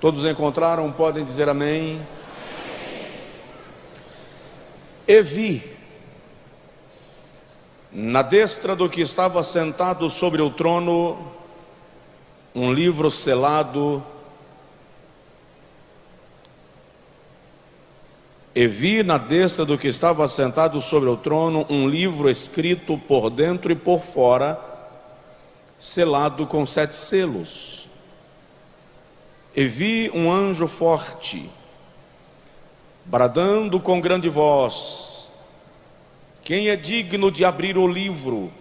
Todos encontraram, podem dizer amém. E vi, na destra do que estava sentado sobre o trono, um livro selado. E vi na destra do que estava sentado sobre o trono um livro escrito por dentro e por fora, selado com 7 selos. E vi um anjo forte, bradando com grande voz: quem é digno de abrir o livro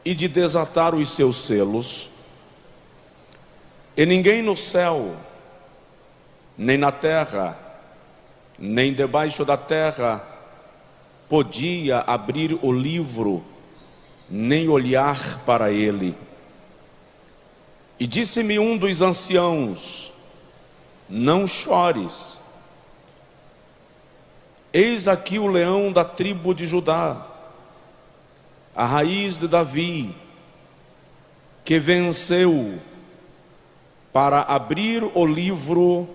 e de desatar os seus selos? E ninguém no céu, nem na terra, nem debaixo da terra, podia abrir o livro, nem olhar para ele. E disse-me um dos anciãos: não chores. Eis aqui o leão da tribo de Judá, a raiz de Davi, que venceu para abrir o livro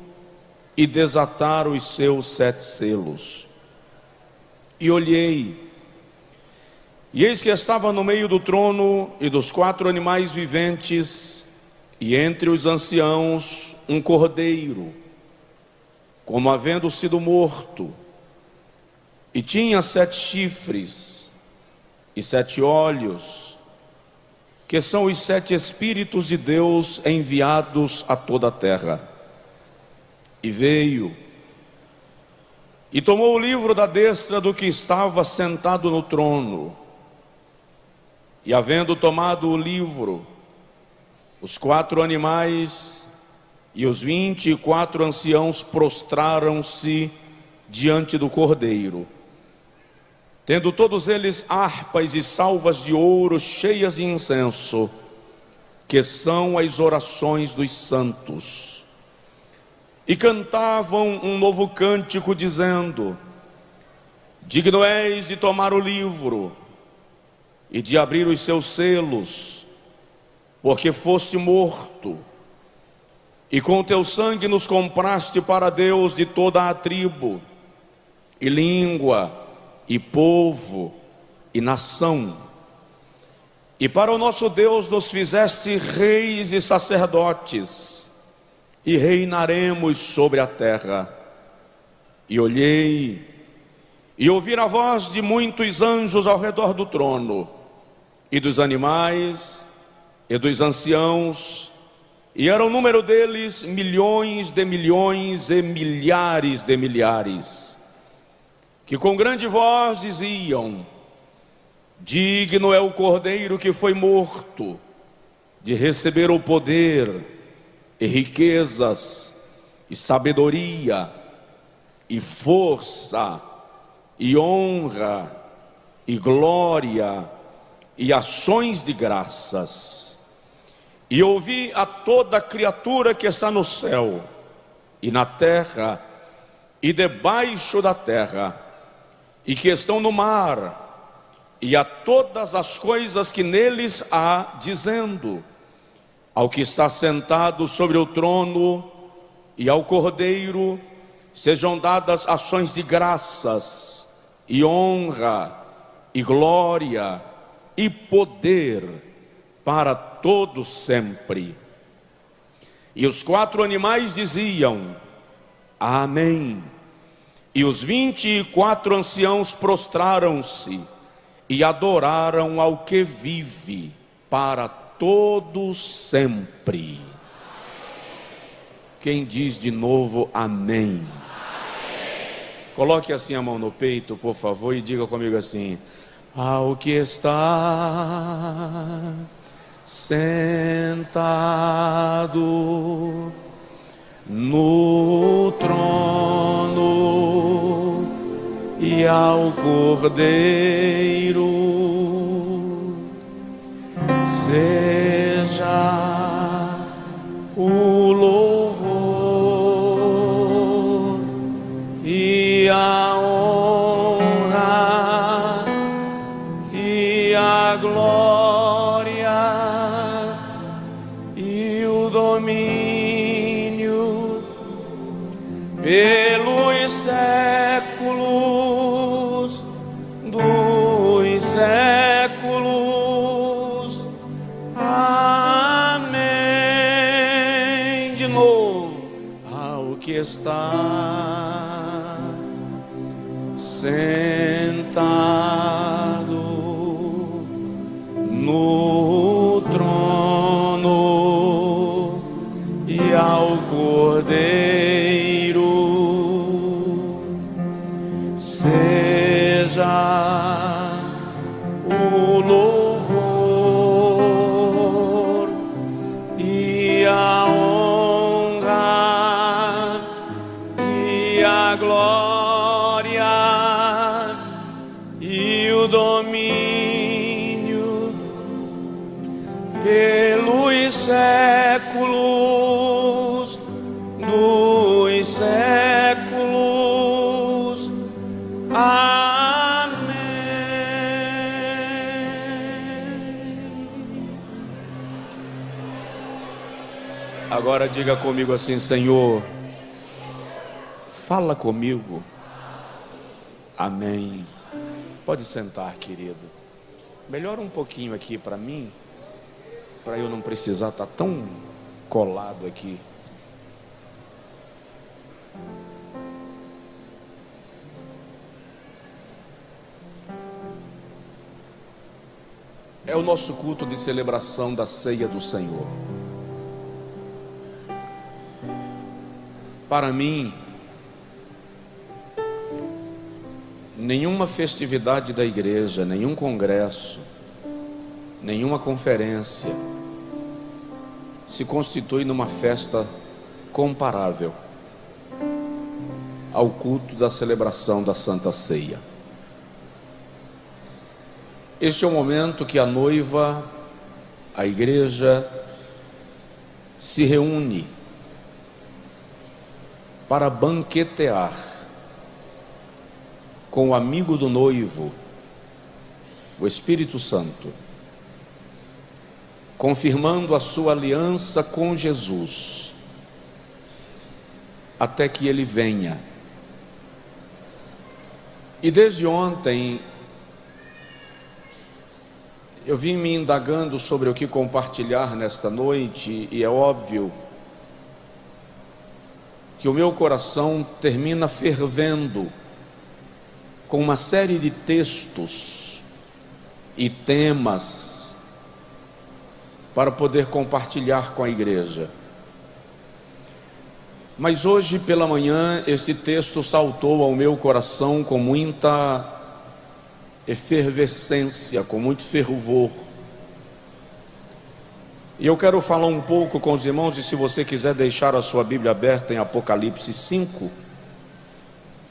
e desatar os seus 7 selos. E olhei, e eis que estava no meio do trono e dos 4 animais viventes, e entre os anciãos um cordeiro, como havendo sido morto, e tinha 7 chifres e 7 olhos, que são os 7 Espíritos de Deus enviados a toda a terra. E veio, e tomou o livro da destra do que estava sentado no trono, e havendo tomado o livro, os 4 animais e os 24 anciãos prostraram-se diante do cordeiro, tendo todos eles harpas e salvas de ouro cheias de incenso, que são as orações dos santos. E cantavam um novo cântico, dizendo: digno és de tomar o livro e de abrir os seus selos, porque foste morto, e com teu sangue nos compraste para Deus de toda a tribo, e língua, e povo, e nação. E para o nosso Deus nos fizeste reis e sacerdotes, e reinaremos sobre a terra. E olhei, e ouvi a voz de muitos anjos ao redor do trono, e dos animais, e dos anciãos, e era o número deles milhões de milhões e milhares de milhares, que com grande voz diziam: digno é o cordeiro que foi morto de receber o poder e riquezas e sabedoria e força e honra e glória e ações de graças. E ouvi a toda criatura que está no céu e na terra e debaixo da terra, e que estão no mar, e a todas as coisas que neles há, dizendo: ao que está sentado sobre o trono e ao cordeiro sejam dadas ações de graças e honra e glória e poder para todo sempre. E os 4 animais diziam: amém. E os 24 anciãos prostraram-se e adoraram ao que vive para todo sempre. Quem diz de novo amém? Coloque assim a mão no peito, por favor, e diga comigo assim: ao que está sentado no trono e ao cordeiro seja o louvor e a honra e a glória e o domínio pelos séculos dos séculos. Amém. De novo, ao que está sentado no trono e ao Cordeiro seja o louvor e a honra e a glória e o domínio pelos séculos dos séculos. Amém. Agora diga comigo assim: Senhor, fala comigo. Amém. Pode sentar, querido. Melhora um pouquinho aqui para mim, para eu não precisar estar tão colado aqui. É o nosso culto de celebração da ceia do Senhor. Para mim, nenhuma festividade da igreja, nenhum congresso, nenhuma conferência se constitui numa festa comparável ao culto da celebração da Santa Ceia. Este é o momento que a noiva, a igreja, se reúne para banquetear com o amigo do noivo, o Espírito Santo, confirmando a sua aliança com Jesus, até que ele venha. E desde ontem, eu vim me indagando sobre o que compartilhar nesta noite, e é óbvio que o meu coração termina fervendo com uma série de textos e temas para poder compartilhar com a igreja. Mas hoje pela manhã esse texto saltou ao meu coração com muita efervescência, com muito fervor. E eu quero falar um pouco com os irmãos, e se você quiser deixar a sua Bíblia aberta em Apocalipse 5,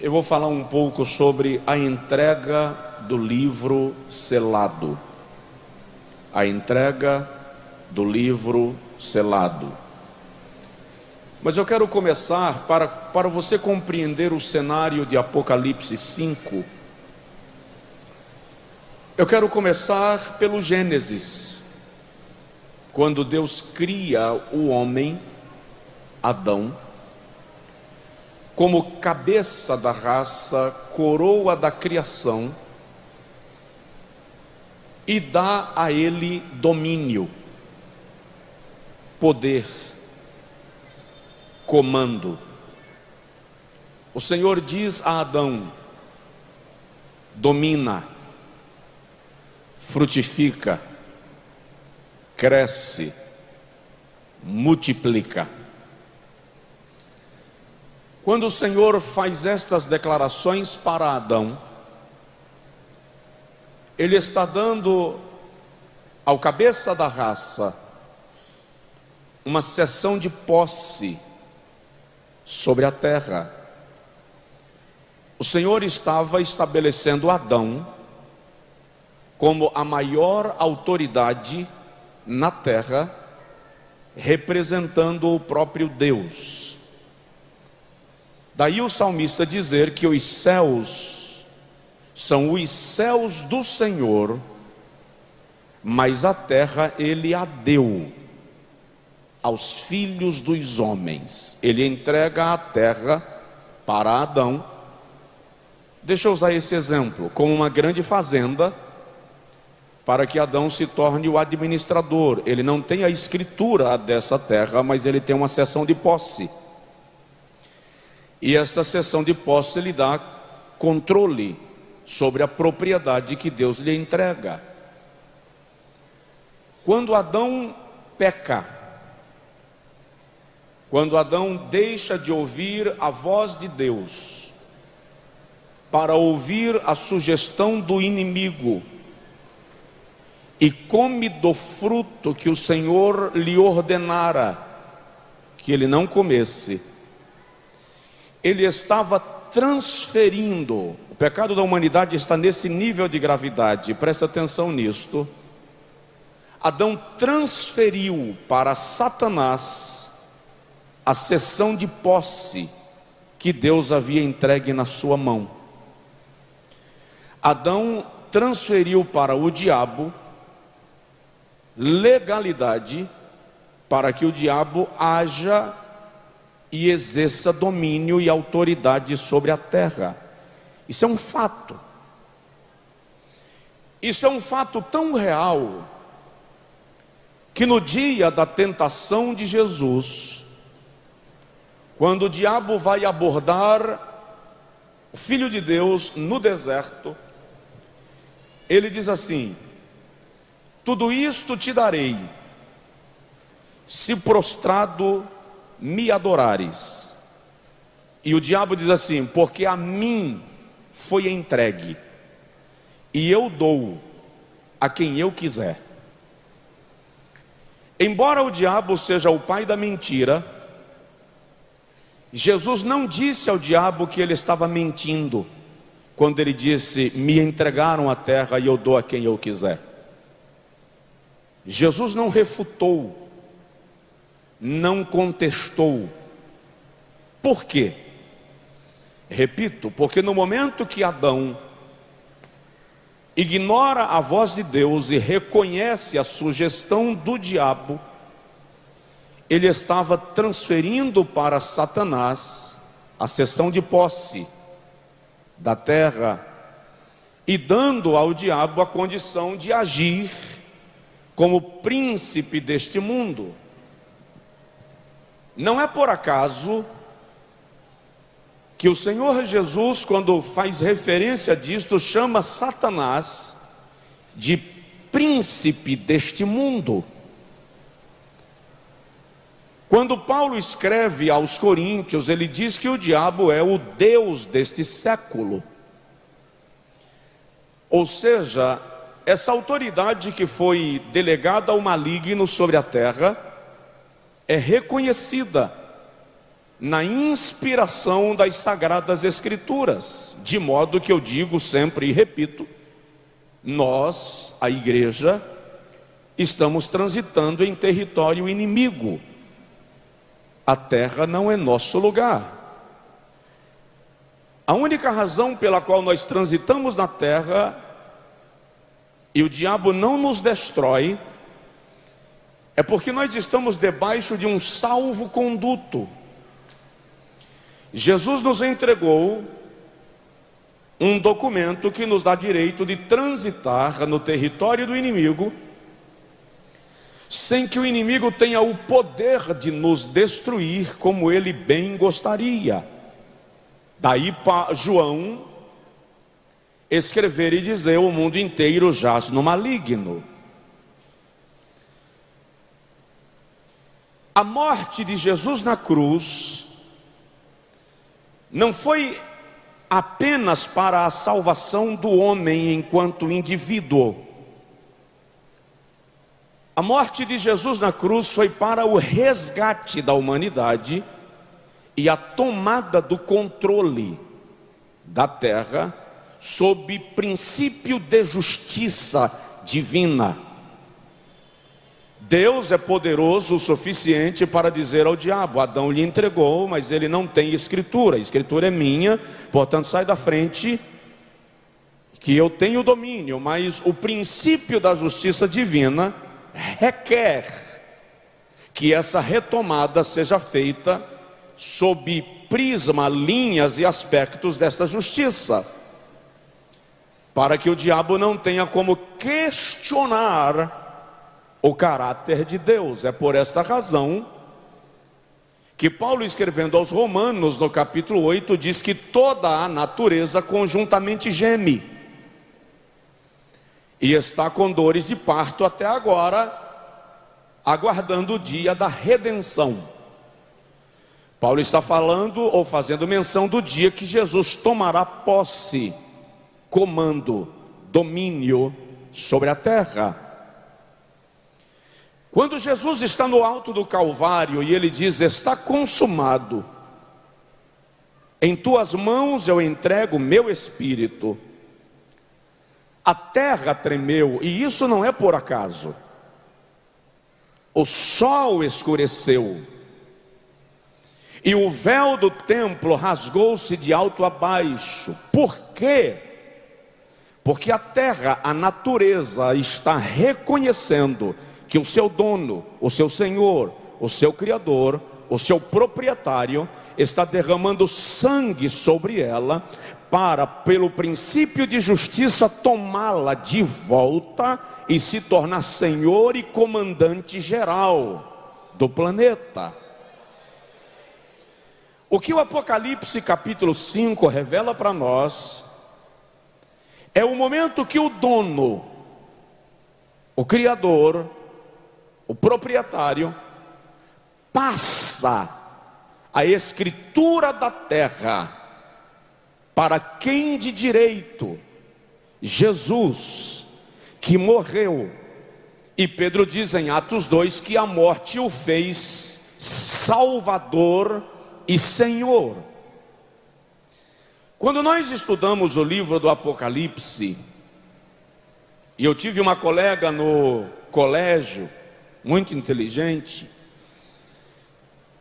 eu vou falar um pouco sobre a entrega do livro selado. A entrega do livro selado. Mas eu quero começar, para você compreender o cenário de Apocalipse 5, eu quero começar pelo Gênesis, quando Deus cria o homem, Adão, como cabeça da raça, coroa da criação, e dá a ele domínio, poder, comando. O Senhor diz a Adão: domina, frutifica, cresce, multiplica. Quando o Senhor faz estas declarações para Adão, Ele está dando ao cabeça da raça uma cessão de posse sobre a terra. O Senhor estava estabelecendo Adão como a maior autoridade na terra, representando o próprio Deus. Daí o salmista dizer que os céus são os céus do Senhor, mas a terra Ele a deu aos filhos dos homens. Ele entrega a terra para Adão. Deixa eu usar esse exemplo, como uma grande fazenda, para que Adão se torne o administrador. Ele não tem a escritura dessa terra, mas ele tem uma cessão de posse. E essa cessão de posse lhe dá controle sobre a propriedade que Deus lhe entrega. Quando Adão peca, quando Adão deixa de ouvir a voz de Deus para ouvir a sugestão do inimigo e come do fruto que o Senhor lhe ordenara que ele não comesse, ele estava transferindo. O pecado da humanidade está nesse nível de gravidade, presta atenção nisto. Adão transferiu para Satanás a cessão de posse que Deus havia entregue na sua mão. Adão transferiu para o diabo legalidade para que o diabo haja e exerça domínio e autoridade sobre a terra. Isso é um fato. Isso é um fato tão real que no dia da tentação de Jesus, quando o diabo vai abordar o Filho de Deus no deserto, ele diz assim: tudo isto te darei, se prostrado me adorares. E o diabo diz assim: porque a mim foi entregue, e eu dou a quem eu quiser. Embora o diabo seja o pai da mentira, Jesus não disse ao diabo que ele estava mentindo quando ele disse: me entregaram a terra e eu dou a quem eu quiser. Jesus não refutou, não contestou. Por quê? Repito, porque no momento que Adão ignora a voz de Deus e reconhece a sugestão do diabo, ele estava transferindo para Satanás a cessão de posse da terra e dando ao diabo a condição de agir como príncipe deste mundo. Não é por acaso que o Senhor Jesus, quando faz referência disto, chama Satanás de príncipe deste mundo. Quando Paulo escreve aos Coríntios, ele diz que o diabo é o Deus deste século. Ou seja, essa autoridade que foi delegada ao maligno sobre a terra é reconhecida na inspiração das Sagradas Escrituras, de modo que eu digo sempre e repito, nós, a igreja, estamos transitando em território inimigo. A terra não é nosso lugar. A única razão pela qual nós transitamos na terra e o diabo não nos destrói é porque nós estamos debaixo de um salvo-conduto. Jesus nos entregou um documento que nos dá direito de transitar no território do inimigo, sem que o inimigo tenha o poder de nos destruir como ele bem gostaria. Daí para João escrever e dizer: o mundo inteiro jaz no maligno. A morte de Jesus na cruz não foi apenas para a salvação do homem enquanto indivíduo. A morte de Jesus na cruz foi para o resgate da humanidade e a tomada do controle da terra sob princípio de justiça divina. Deus é poderoso o suficiente para dizer ao diabo: Adão lhe entregou, mas ele não tem escritura, a escritura é minha, portanto sai da frente, que eu tenho domínio. Mas o princípio da justiça divina requer que essa retomada seja feita sob prisma, linhas e aspectos desta justiça, para que o diabo não tenha como questionar o caráter de Deus. É por esta razão que Paulo, escrevendo aos Romanos, no capítulo 8, diz que toda a natureza conjuntamente geme e está com dores de parto até agora, aguardando o dia da redenção. Paulo está falando ou fazendo menção do dia que Jesus tomará posse, comando, domínio sobre a terra. Quando Jesus está no alto do Calvário e ele diz: está consumado, em tuas mãos eu entrego o meu espírito, a terra tremeu, e isso não é por acaso. O sol escureceu, e o véu do templo rasgou-se de alto a baixo. Por quê? Porque a terra, a natureza, está reconhecendo que o seu dono, o seu senhor, o seu criador, o seu proprietário está derramando sangue sobre ela para, pelo princípio de justiça, tomá-la de volta e se tornar senhor e comandante geral do planeta. O que o Apocalipse capítulo 5 revela para nós é o momento que o dono, o criador, o proprietário, passa a escritura da terra para quem de direito? Jesus, que morreu. E Pedro diz em Atos 2 que a morte o fez Salvador e Senhor. Quando nós estudamos o livro do Apocalipse, e eu tive uma colega no colégio, muito inteligente,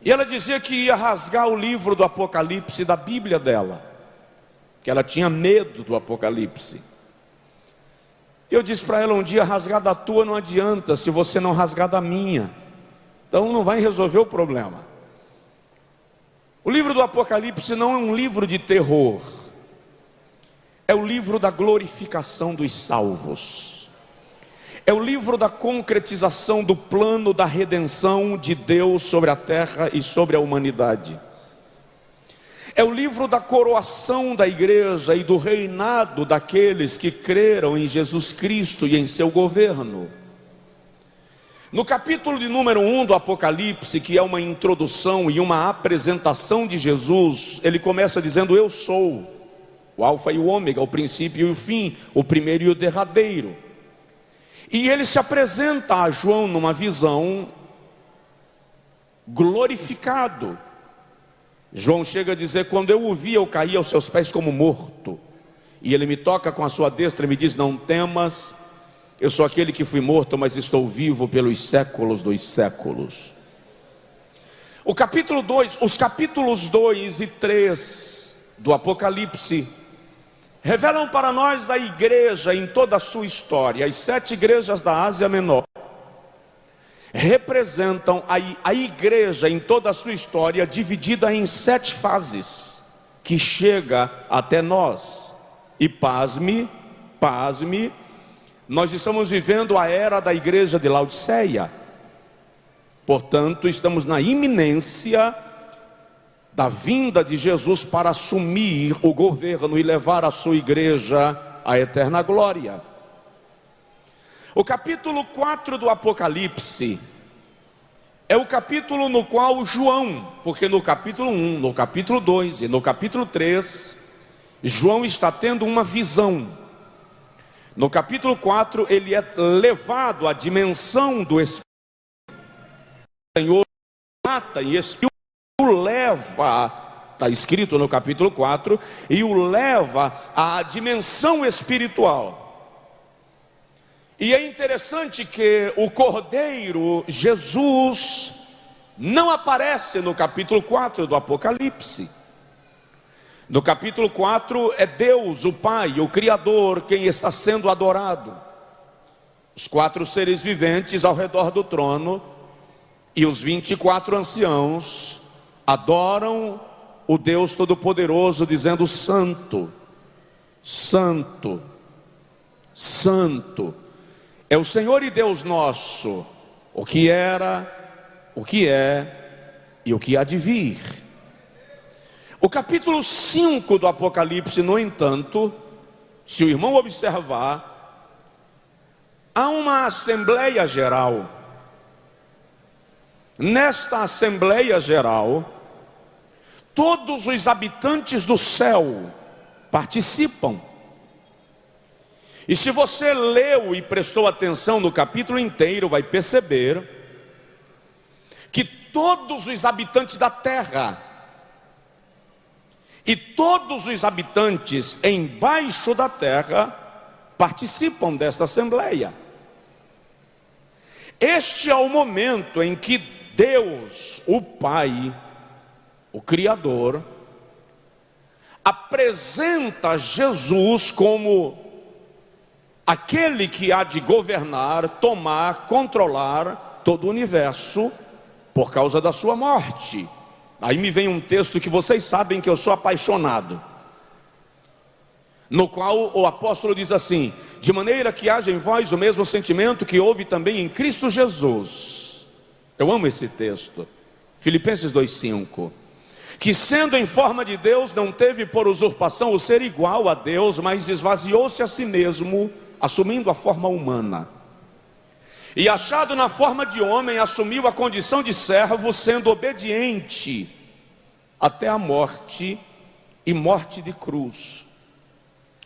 e ela dizia que ia rasgar o livro do Apocalipse da Bíblia dela, que ela tinha medo do Apocalipse. Eu disse para ela um dia: rasgar da tua não adianta se você não rasgar da minha, então não vai resolver o problema. O livro do Apocalipse não é um livro de terror, é o livro da glorificação dos salvos. É o livro da concretização do plano da redenção de Deus sobre a terra e sobre a humanidade. É o livro da coroação da igreja e do reinado daqueles que creram em Jesus Cristo e em seu governo. No capítulo de número 1 do Apocalipse, que é uma introdução e uma apresentação de Jesus, ele começa dizendo: eu sou o Alfa e o Ômega, o princípio e o fim, o primeiro e o derradeiro. E ele se apresenta a João numa visão glorificado. João chega a dizer: quando eu o vi, eu caí aos seus pés como morto. E ele me toca com a sua destra e me diz: não temas, eu sou aquele que fui morto, mas estou vivo pelos séculos dos séculos. O capítulo 2, os capítulos 2 e 3 do Apocalipse revelam para nós a igreja em toda a sua história. As 7 igrejas da Ásia Menor representam a igreja em toda a sua história, dividida em 7 fases, que chega até nós. E pasme, nós estamos vivendo a era da igreja de Laodiceia. Portanto, estamos na iminência da vinda de Jesus para assumir o governo e levar a sua igreja à eterna glória. O capítulo 4 do Apocalipse é o capítulo no qual João, porque no capítulo 1, no capítulo 2 e no capítulo 3, João está tendo uma visão. No capítulo 4 ele é levado à dimensão do Espírito. O Senhor mata e Espírito o leva, está escrito no capítulo 4, e o leva à dimensão espiritual. E é interessante que o Cordeiro Jesus não aparece no capítulo 4 do Apocalipse. No capítulo 4 é Deus, o Pai, o Criador, quem está sendo adorado. Os 4 seres viventes ao redor do trono e os 24 anciãos adoram o Deus Todo-Poderoso, dizendo: Santo, Santo, Santo é o Senhor e Deus nosso, o que era, o que é e o que há de vir. O capítulo 5 do Apocalipse, no entanto, se o irmão observar, há uma Assembleia Geral. Nesta Assembleia Geral, todos os habitantes do céu participam. E se você leu e prestou atenção no capítulo inteiro, vai perceber que todos os habitantes da terra e todos os habitantes embaixo da terra participam dessa assembleia. Este é o momento em que Deus, o Pai, o Criador, apresenta Jesus como aquele que há de governar, tomar, controlar todo o universo por causa da sua morte. Aí me vem um texto que vocês sabem que eu sou apaixonado, no qual o apóstolo diz assim: de maneira que haja em vós o mesmo sentimento que houve também em Cristo Jesus. Eu amo esse texto, Filipenses 2,5. Que sendo em forma de Deus, não teve por usurpação o ser igual a Deus, mas esvaziou-se a si mesmo, assumindo a forma humana. E achado na forma de homem, assumiu a condição de servo, sendo obediente até a morte, e morte de cruz.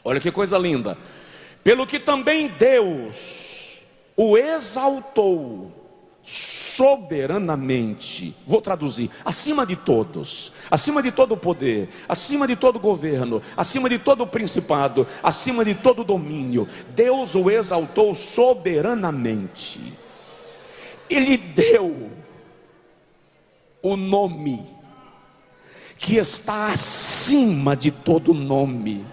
Olha que coisa linda. Pelo que também Deus o exaltou soberanamente, vou traduzir, acima de todos, acima de todo poder, acima de todo governo, acima de todo principado, acima de todo domínio, Deus o exaltou soberanamente. Ele deu o nome que está acima de todo nome,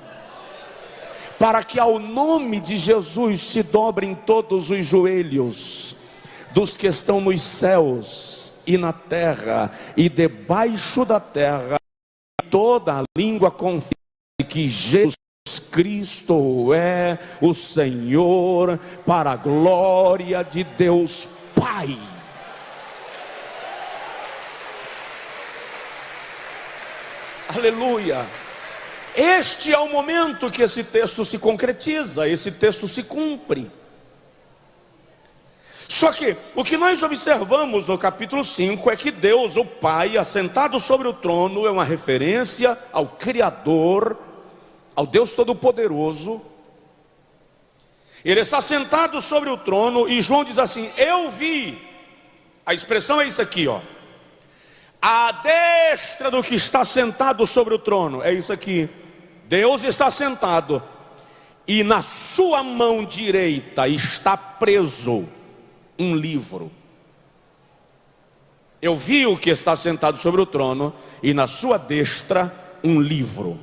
para que ao nome de Jesus se dobrem todos os joelhos dos que estão nos céus e na terra e debaixo da terra, toda a língua confesse que Jesus Cristo é o Senhor, para a glória de Deus Pai. Aleluia. Este é o momento que esse texto se concretiza, esse texto se cumpre. Só que o que nós observamos no capítulo 5 é que Deus, o Pai, assentado sobre o trono, é uma referência ao Criador, ao Deus Todo-Poderoso. Ele está sentado sobre o trono, e João diz assim: eu vi, a expressão é isso aqui, ó, à destra do que está sentado sobre o trono, é isso aqui. Deus está sentado, e na sua mão direita está preso um livro. Eu vi o que está sentado sobre o trono, e na sua destra um livro.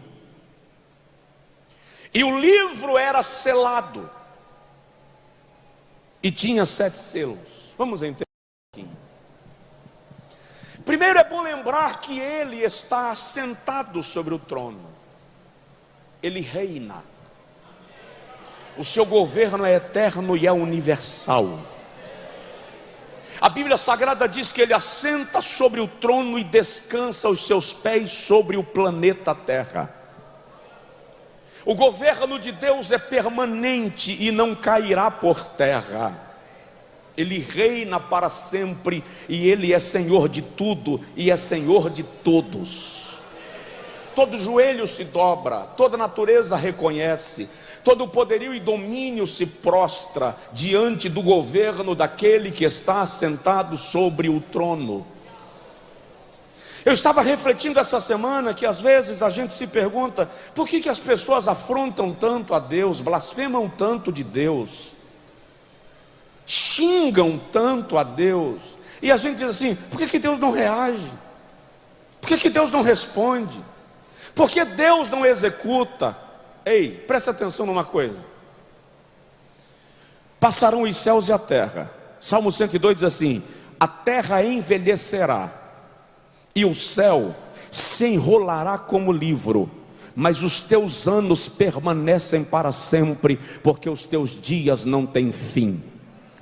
E o livro era selado, e tinha 7 selos. Vamos entender aqui. Primeiro é bom lembrar que ele está assentado sobre o trono. Ele reina. O seu governo é eterno e é universal. A Bíblia Sagrada diz que ele assenta sobre o trono e descansa os seus pés sobre o planeta Terra. O governo de Deus é permanente e não cairá por terra. Ele reina para sempre, e ele é Senhor de tudo e é Senhor de todos. Todo joelho se dobra, toda natureza reconhece, todo poderio e domínio se prostra diante do governo daquele que está assentado sobre o trono. Eu estava refletindo essa semana que às vezes a gente se pergunta: por que as pessoas afrontam tanto a Deus, blasfemam tanto de Deus, xingam tanto a Deus? E a gente diz assim: por que Deus não reage? Por que Deus não responde? Por que Deus não executa? Ei, presta atenção numa coisa: passarão os céus e a terra. Salmo 102 diz assim: a terra envelhecerá e o céu se enrolará como livro, mas os teus anos permanecem para sempre, porque os teus dias não têm fim.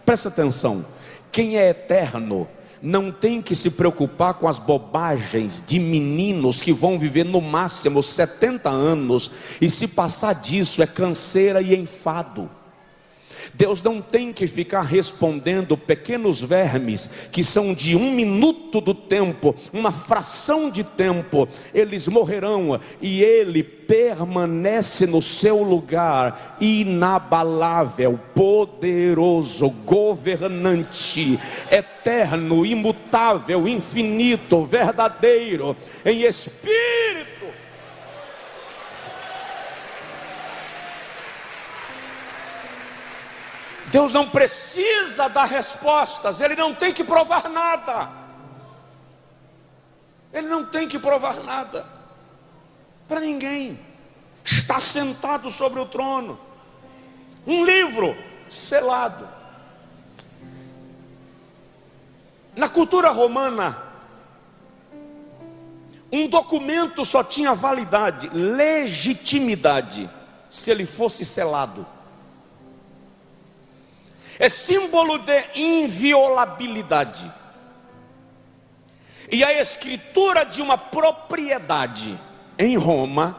Presta atenção, quem é eterno não tem que se preocupar com as bobagens de meninos que vão viver no máximo 70 anos, e se passar disso é canseira e enfado. Deus não tem que ficar respondendo pequenos vermes que são de 1 minuto do tempo, uma fração de tempo. Eles morrerão e Ele permanece no seu lugar, inabalável, poderoso, governante, eterno, imutável, infinito, verdadeiro, em espírito. Deus não precisa dar respostas, Ele não tem que provar nada. Ele não tem que provar nada para ninguém. Está sentado sobre o trono. Um livro selado. Na cultura romana, um documento só tinha validade, legitimidade, se ele fosse selado. É símbolo de inviolabilidade. E a escritura de uma propriedade em Roma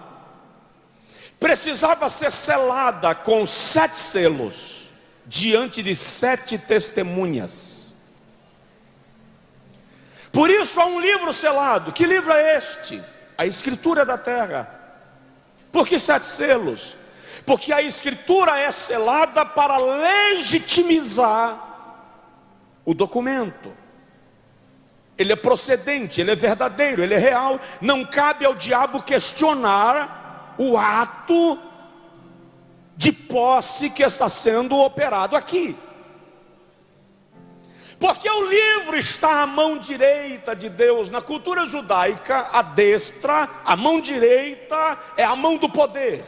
precisava ser selada com 7 selos, diante de 7 testemunhas. Por isso há um livro selado. Que livro é este? A escritura da terra. Por que 7 selos? Porque a escritura é selada para legitimizar o documento. Ele é procedente, ele é verdadeiro, ele é real. Não cabe ao diabo questionar o ato de posse que está sendo operado aqui. Porque o livro está à mão direita de Deus. Na cultura judaica, a destra, a mão direita é a mão do poder,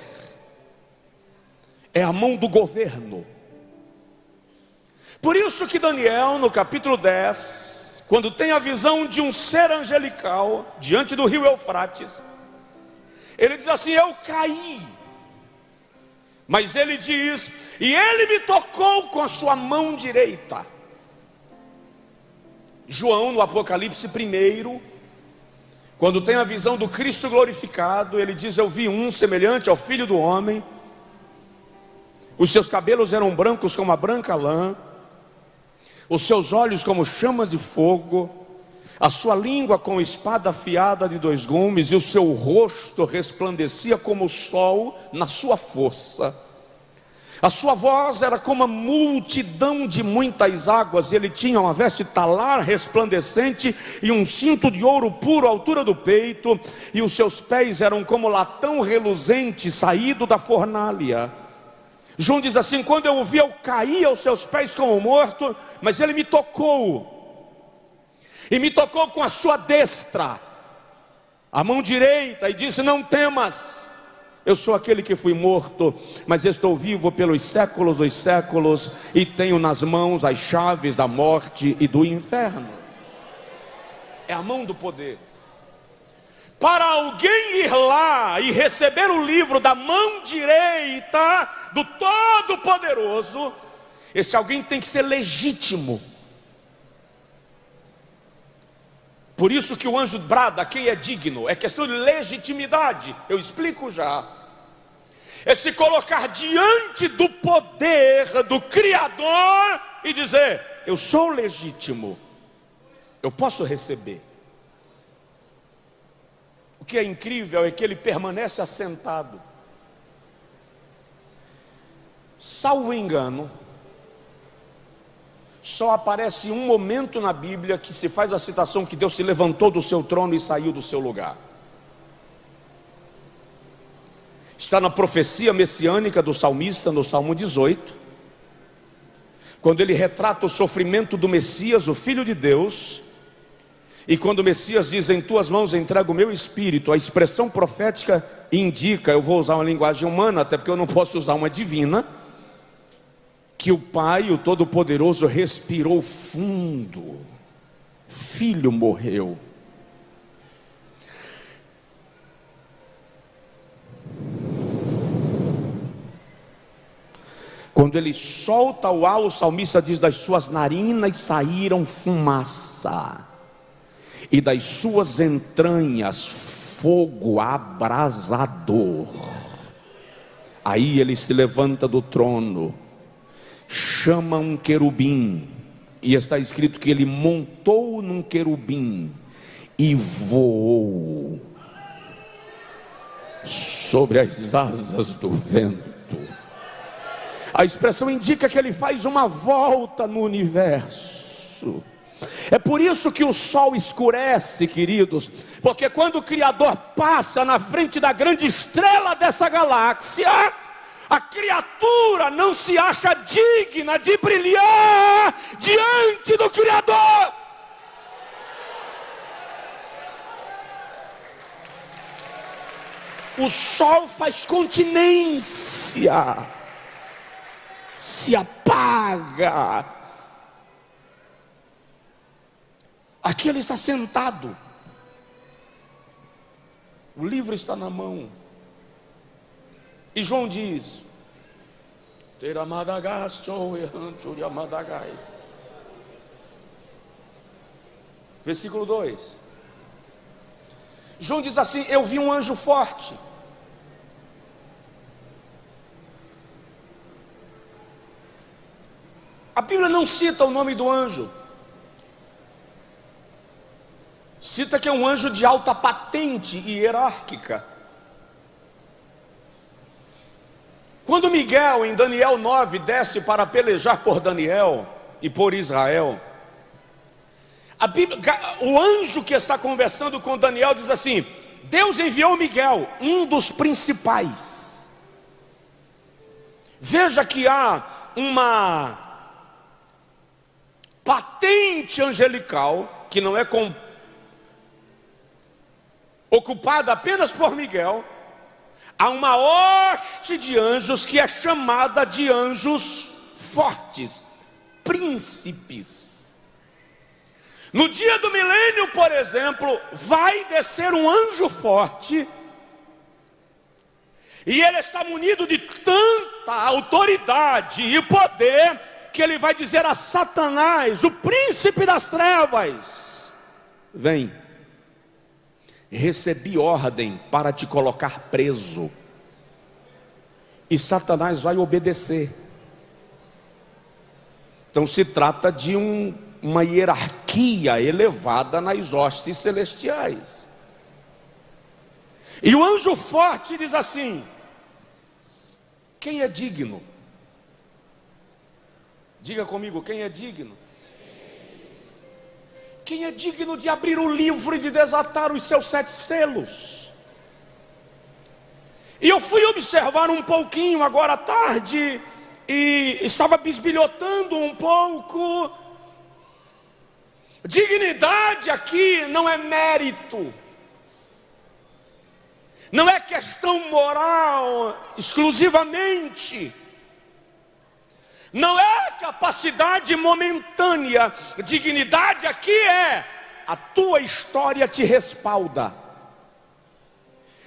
é a mão do governo. Por isso que Daniel, no capítulo 10, quando tem a visão de um ser angelical diante do rio Eufrates, ele diz assim: eu caí. Mas ele diz: e ele me tocou com a sua mão direita. João, no Apocalipse 1, quando tem a visão do Cristo glorificado, ele diz: eu vi um semelhante ao Filho do Homem. Os seus cabelos eram brancos como a branca lã, os seus olhos como chamas de fogo, a sua língua como espada afiada de 2 gumes, e o seu rosto resplandecia como o sol na sua força. A sua voz era como a multidão de muitas águas, e ele tinha uma veste talar resplandecente e um cinto de ouro puro à altura do peito, e os seus pés eram como latão reluzente saído da fornalha. João diz assim: quando eu o vi, eu caí aos seus pés como morto, mas ele me tocou, e me tocou com a sua destra, a mão direita, e disse: não temas, eu sou aquele que fui morto, mas estou vivo pelos séculos dos séculos, e tenho nas mãos as chaves da morte e do inferno. É a mão do poder. Para alguém ir lá e receber o livro da mão direita do Todo-Poderoso, esse alguém tem que ser legítimo. Por isso que o anjo brada: quem é digno? É questão de legitimidade. Eu explico já. É se colocar diante do poder do Criador e dizer: eu sou legítimo, eu posso receber. O que é incrível é que ele permanece assentado. Salvo engano, só aparece um momento na Bíblia que se faz a citação que Deus se levantou do seu trono e saiu do seu lugar. Está na profecia messiânica do salmista, no Salmo 18, quando ele retrata o sofrimento do Messias, o Filho de Deus. E quando o Messias diz: em tuas mãos entrego o meu espírito, a expressão profética indica, eu vou usar uma linguagem humana, até porque eu não posso usar uma divina, que o Pai, o Todo-Poderoso, respirou fundo. Filho morreu. Quando ele solta o ar, o salmista diz: das suas narinas saíram fumaça, e das suas entranhas fogo abrasador. Aí ele se levanta do trono, chama um querubim, e está escrito que ele montou num querubim e voou sobre as asas do vento. A expressão indica que ele faz uma volta no universo. É por isso que o sol escurece, queridos, porque quando o Criador passa na frente da grande estrela dessa galáxia, a criatura não se acha digna de brilhar diante do Criador. O sol faz continência, se apaga. Aqui ele está sentado, o livro está na mão, e João diz: versículo 2. João diz assim: eu vi um anjo forte. A Bíblia não cita o nome do anjo, cita que é um anjo de alta patente e hierárquica. Quando Miguel, em Daniel 9, desce para pelejar por Daniel e por Israel, a Bíblia, o anjo que está conversando com Daniel diz assim: Deus enviou Miguel, um dos principais. Veja que há uma patente angelical que não é ocupada apenas por Miguel. Há uma hoste de anjos que é chamada de anjos fortes, príncipes. No dia do milênio, por exemplo, vai descer um anjo forte, e ele está munido de tanta autoridade e poder, que ele vai dizer a Satanás, o príncipe das trevas: vem, recebi ordem para te colocar preso. E Satanás vai obedecer. Então se trata de uma hierarquia elevada nas hostes celestiais. E o anjo forte diz assim: quem é digno? Diga comigo, quem é digno? Quem é digno de abrir o livro e de desatar os seus 7 selos? E eu fui observar um pouquinho agora à tarde, e estava bisbilhotando um pouco. Dignidade aqui não é mérito, não é questão moral exclusivamente, não é capacidade momentânea. Dignidade aqui é: a tua história te respalda.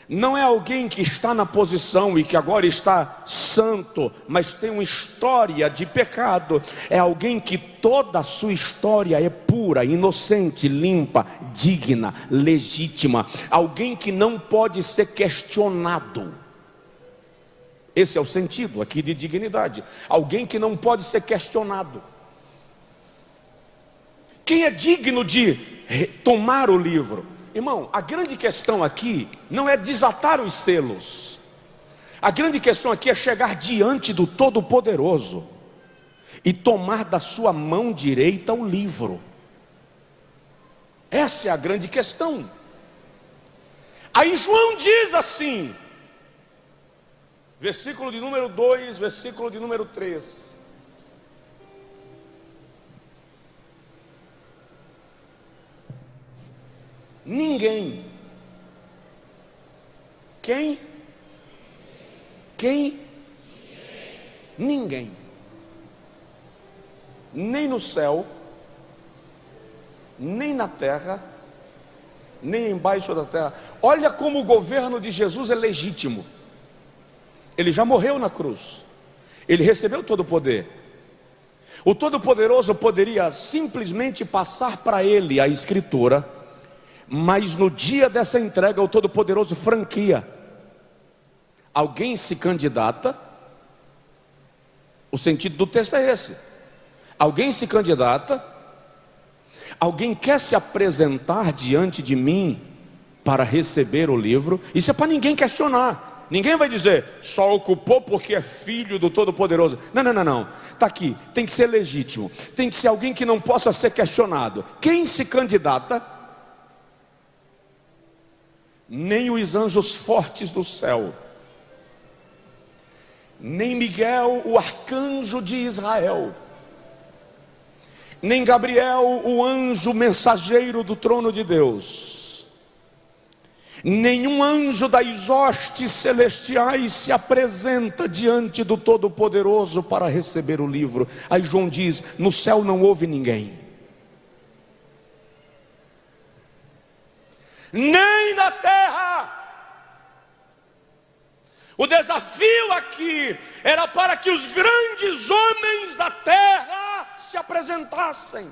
Não é alguém que está na posição e que agora está santo, mas tem uma história de pecado. É alguém que toda a sua história é pura, inocente, limpa, digna, legítima. Alguém que não pode ser questionado. Esse é o sentido aqui de dignidade. Alguém que não pode ser questionado. Quem é digno de tomar o livro? Irmão, a grande questão aqui não é desatar os selos. A grande questão aqui é chegar diante do Todo-Poderoso e tomar da sua mão direita o livro. Essa é a grande questão. Aí João diz assim, versículo de número 2, versículo de número 3. Ninguém. Quem? Ninguém. Nem no céu, nem na terra, nem embaixo da terra. Olha como o governo de Jesus é legítimo. Ele já morreu na cruz. Ele recebeu todo o poder. O Todo-Poderoso poderia simplesmente passar para ele a escritura, mas no dia dessa entrega o Todo-Poderoso franquia: alguém se candidata. O sentido do texto é esse: alguém se candidata, alguém quer se apresentar diante de mim para receber o livro. Isso é para ninguém questionar. Ninguém vai dizer, só ocupou porque é filho do Todo-Poderoso. Não. Está aqui, tem que ser legítimo. Tem que ser alguém que não possa ser questionado. Quem se candidata? Nem os anjos fortes do céu, nem Miguel, o arcanjo de Israel, nem Gabriel, o anjo mensageiro do trono de Deus, nenhum anjo das hostes celestiais se apresenta diante do Todo-Poderoso para receber o livro. Aí João diz: no céu não houve ninguém, nem na terra. O desafio aqui era para que os grandes homens da terra se apresentassem.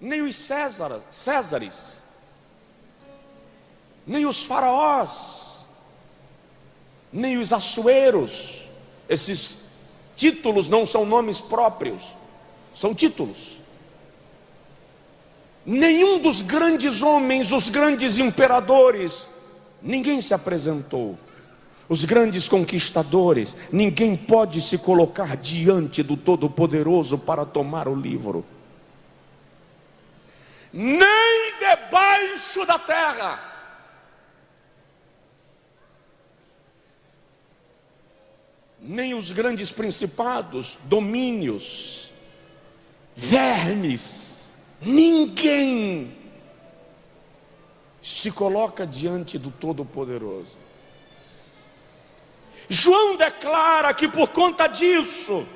Nem os Césares, nem os faraós, nem os assueros. Esses títulos não são nomes próprios, são títulos. Nenhum dos grandes homens, os grandes imperadores, ninguém se apresentou. Os grandes conquistadores, ninguém pode se colocar diante do Todo-Poderoso para tomar o livro. Nem debaixo da terra. Nem os grandes principados, domínios, vermes, ninguém se coloca diante do Todo-Poderoso. João declara que por conta disso,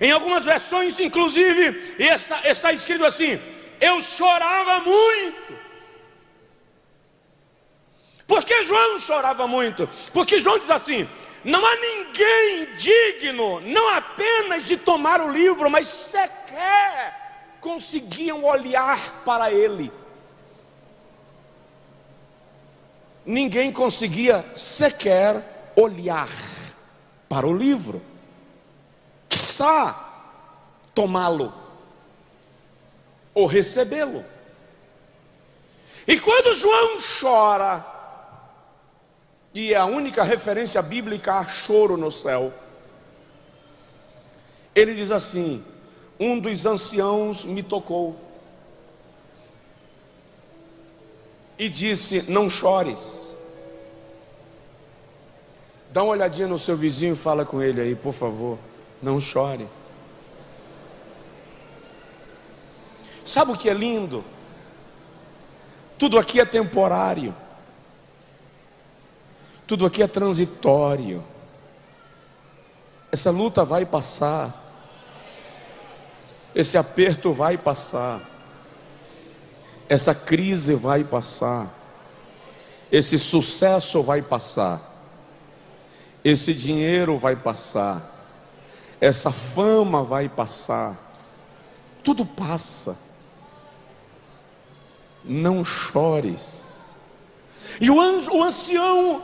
em algumas versões inclusive está escrito assim: eu chorava muito. Por que João chorava muito? Porque João diz assim: não há ninguém digno, não apenas de tomar o livro, mas sequer conseguiam olhar para ele. Ninguém conseguia sequer olhar para o livro, quiçá tomá-lo ou recebê-lo. E quando João chora, e é a única referência bíblica a choro no céu, ele diz assim: um dos anciãos me tocou e disse: não chores. Dá uma olhadinha no seu vizinho e fala com ele aí, por favor, não chore. Sabe o que é lindo? Tudo aqui é temporário, tudo aqui é transitório. Essa luta vai passar, esse aperto vai passar, essa crise vai passar, esse sucesso vai passar, esse dinheiro vai passar, essa fama vai passar, tudo passa. Não chores. E o ancião,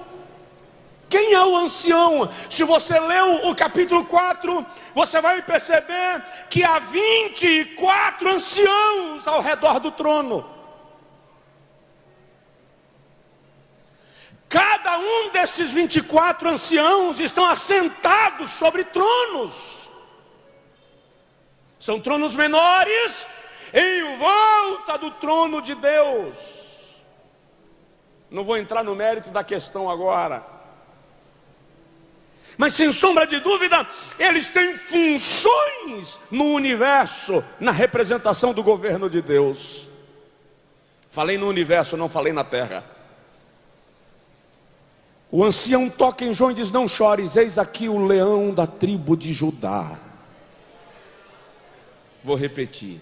quem é o ancião? Se você leu o capítulo 4, você vai perceber que há 24 anciãos ao redor do trono. Cada um desses 24 anciãos estão assentados sobre tronos. São tronos menores em volta do trono de Deus. Não vou entrar no mérito da questão agora, mas sem sombra de dúvida, eles têm funções no universo, na representação do governo de Deus. Falei no universo, não falei na terra. O ancião toca em João e diz: não chores, eis aqui o leão da tribo de Judá. Vou repetir: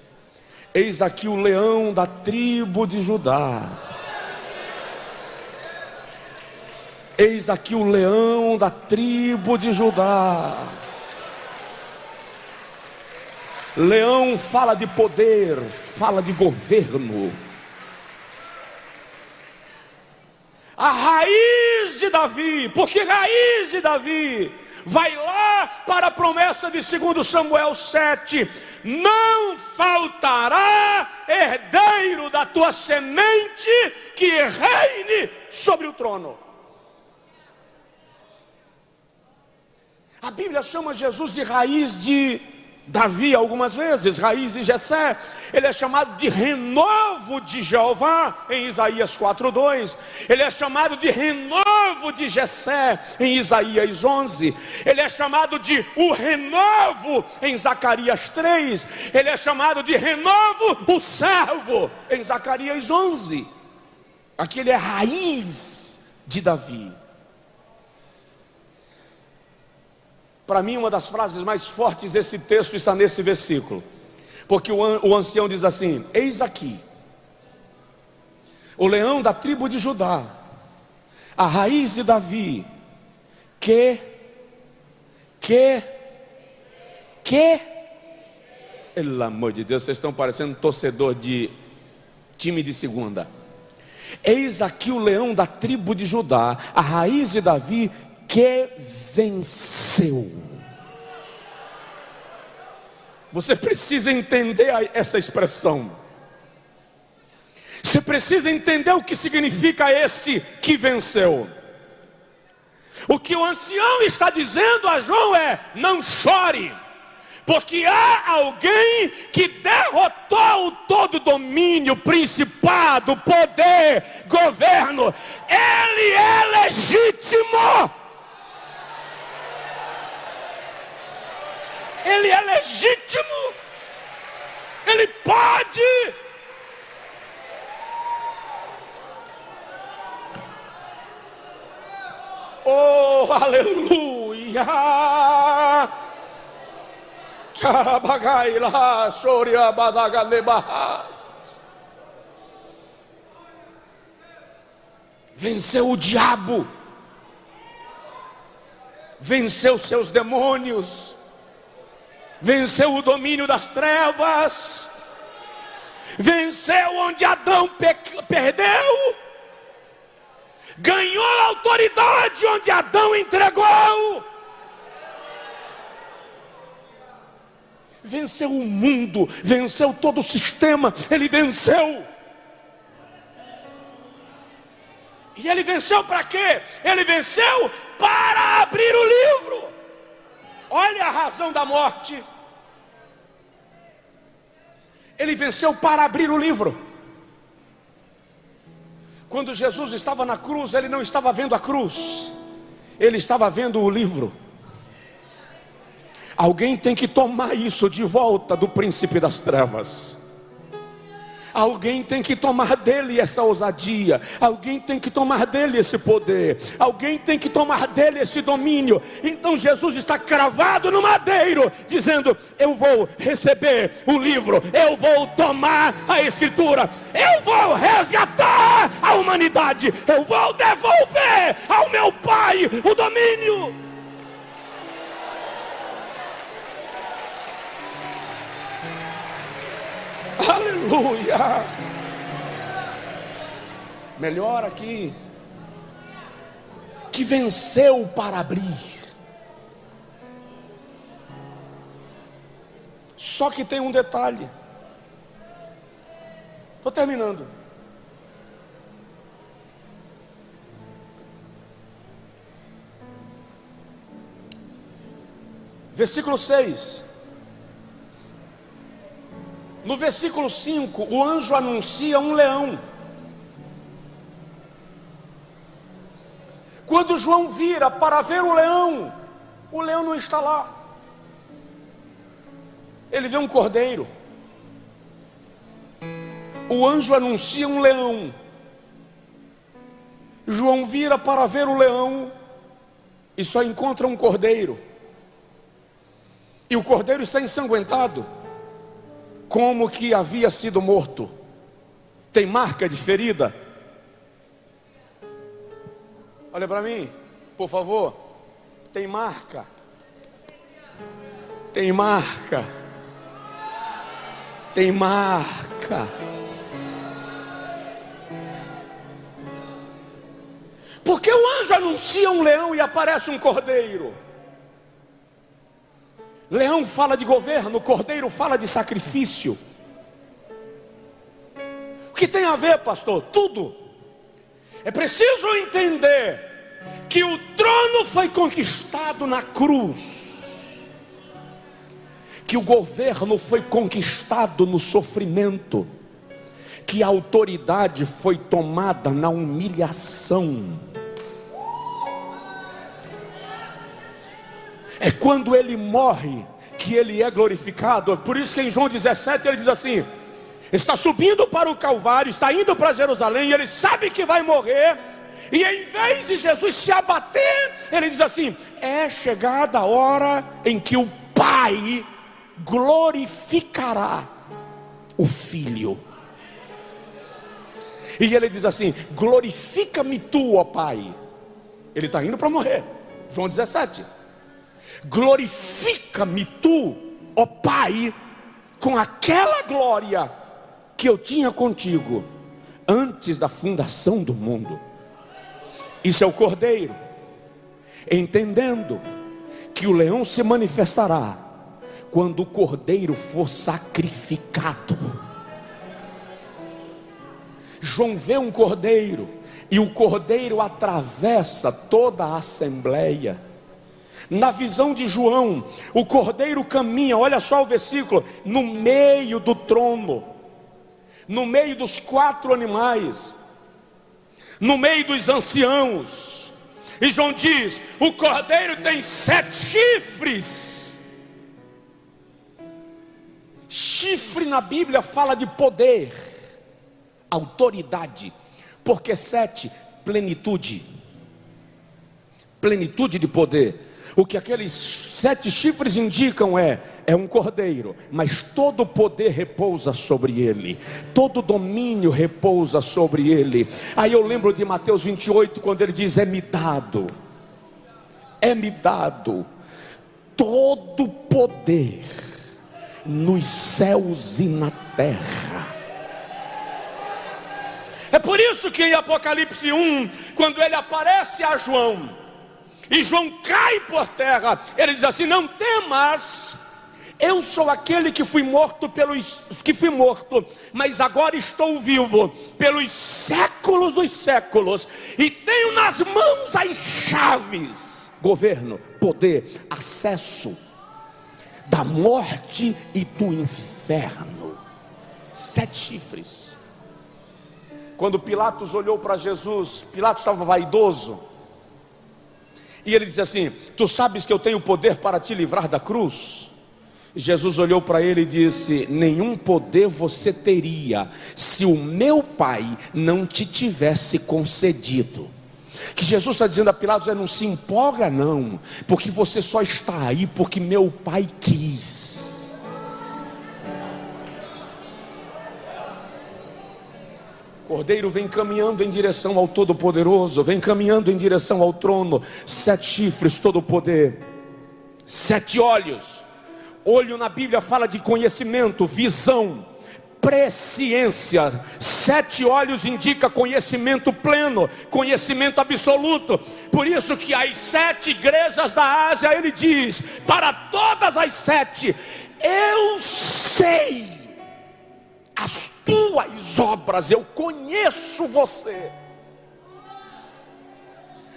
eis aqui o leão da tribo de Judá. Eis aqui o leão da tribo de Judá. Leão fala de poder, fala de governo. A raiz de Davi, porque raiz de Davi vai lá para a promessa de 2 Samuel 7: não faltará herdeiro da tua semente que reine sobre o trono. A Bíblia chama Jesus de raiz de Davi algumas vezes, raiz de Jessé. Ele é chamado de renovo de Jeová em Isaías 4:2. Ele é chamado de renovo de Jessé em Isaías 11. Ele é chamado de o renovo em Zacarias 3. Ele é chamado de renovo o servo em Zacarias 11. Aqui ele é raiz de Davi. Para mim, uma das frases mais fortes desse texto está nesse versículo, porque o ancião diz assim: eis aqui o leão da tribo de Judá, a raiz de Davi, pelo amor de Deus, vocês estão parecendo um torcedor de time de segunda. Eis aqui o leão da tribo de Judá, a raiz de Davi, que venceu. Você precisa entender essa expressão. Você precisa entender o que significa esse que venceu. O que o ancião está dizendo a João é: não chore, porque há alguém que derrotou o todo domínio, principado, poder, governo. Ele é legítimo. Ele é legítimo. Ele pode. Oh, aleluia. Carabagaila, Soria Badagalebahas. Venceu o diabo. Venceu seus demônios. Venceu o domínio das trevas. Venceu onde Adão perdeu. Ganhou a autoridade onde Adão entregou. Venceu o mundo, venceu todo o sistema. Ele venceu. E ele venceu para quê? Ele venceu para abrir o livro. Olha a razão da morte. Ele venceu para abrir o livro. Quando Jesus estava na cruz, ele não estava vendo a cruz, ele estava vendo o livro. Alguém tem que tomar isso de volta do príncipe das trevas. Alguém tem que tomar dele essa ousadia. Alguém tem que tomar dele esse poder. Alguém tem que tomar dele esse domínio. Então Jesus está cravado no madeiro, dizendo: eu vou receber o livro, eu vou tomar a escritura, eu vou resgatar a humanidade, eu vou devolver ao meu Pai o domínio. Aleluia. Melhor aqui, que venceu para abrir. Só que tem um detalhe. Estou terminando. Versículo 6. No versículo 5, o anjo anuncia um leão. Quando João vira para ver o leão não está lá. Ele vê um cordeiro. O anjo anuncia um leão. João vira para ver o leão e só encontra um cordeiro. E o cordeiro está ensanguentado, como que havia sido morto. Tem marca de ferida. Olha para mim, por favor. Tem marca. Tem marca. Tem marca. Porque o anjo anuncia um leão e aparece um cordeiro. Leão fala de governo, cordeiro fala de sacrifício. O que tem a ver, pastor? Tudo. É preciso entender que o trono foi conquistado na cruz, que o governo foi conquistado no sofrimento, que a autoridade foi tomada na humilhação. É quando ele morre que ele é glorificado. Por isso que em João 17 ele diz assim: está subindo para o Calvário, está indo para Jerusalém, e ele sabe que vai morrer. E em vez de Jesus se abater, ele diz assim: é chegada a hora em que o Pai glorificará o Filho. E ele diz assim: glorifica-me tu, ó Pai. Ele está indo para morrer. João 17. Glorifica-me tu, ó Pai, com aquela glória que eu tinha contigo antes da fundação do mundo. Isso é o cordeiro, entendendo que o leão se manifestará quando o cordeiro for sacrificado. João vê um cordeiro, e o cordeiro atravessa toda a assembleia. Na visão de João, o cordeiro caminha, olha só o versículo, no meio do trono, no meio dos 4 animais, no meio dos anciãos. E João diz: o cordeiro tem 7 chifres. Chifre na Bíblia fala de poder, autoridade, porque 7, plenitude, plenitude de poder. O que aqueles 7 chifres indicam é um cordeiro, mas todo o poder repousa sobre ele, todo o domínio repousa sobre ele. Aí eu lembro de Mateus 28, quando ele diz: é-me dado todo o poder nos céus e na terra. É por isso que em Apocalipse 1, quando ele aparece a João, e João cai por terra, ele diz assim: não temas, eu sou aquele que fui morto, mas agora estou vivo pelos séculos dos séculos, e tenho nas mãos as chaves, governo, poder, acesso da morte e do inferno. 7 chifres. Quando Pilatos olhou para Jesus, Pilatos estava vaidoso, e ele disse assim: tu sabes que eu tenho poder para te livrar da cruz? E Jesus olhou para ele e disse: nenhum poder você teria se o meu Pai não te tivesse concedido. Que Jesus está dizendo a Pilatos não se empolga não, porque você só está aí porque meu Pai quis. O cordeiro vem caminhando em direção ao Todo-Poderoso, vem caminhando em direção ao trono. 7 chifres, todo o poder. 7 olhos. Olho na Bíblia fala de conhecimento, visão, presciência. 7 olhos indica conhecimento pleno, conhecimento absoluto. Por isso que as 7 igrejas da Ásia, ele diz para todas as 7: eu sei as tuas obras, eu conheço você.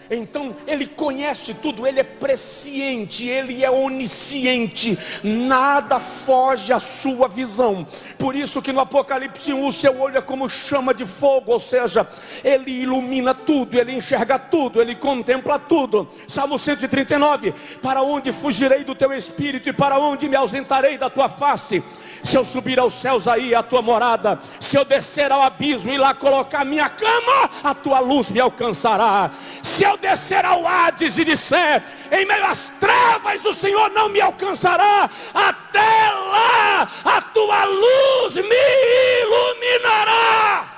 Então ele conhece tudo, ele é presciente, ele é onisciente, nada foge à sua visão. Por isso que no Apocalipse 1 o seu olho é como chama de fogo, ou seja, ele ilumina tudo, ele enxerga tudo, ele contempla tudo. Salmo 139: para onde fugirei do teu espírito, e para onde me ausentarei da tua face? Se eu subir aos céus, aí a tua morada. Se eu descer ao abismo e lá colocar minha cama, a tua luz me alcançará. Se eu descer ao Hades e disser, em meio às trevas o Senhor não me alcançará, até lá a tua luz me iluminará.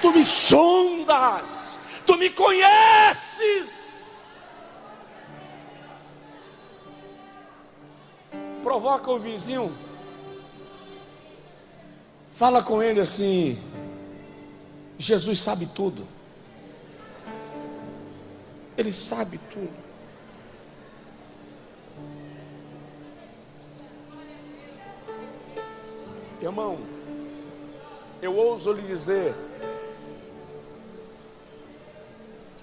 Tu me sondas, tu me conheces. Provoca o vizinho, fala com ele assim: Jesus sabe tudo. Ele sabe tudo. Irmão, eu ouso lhe dizer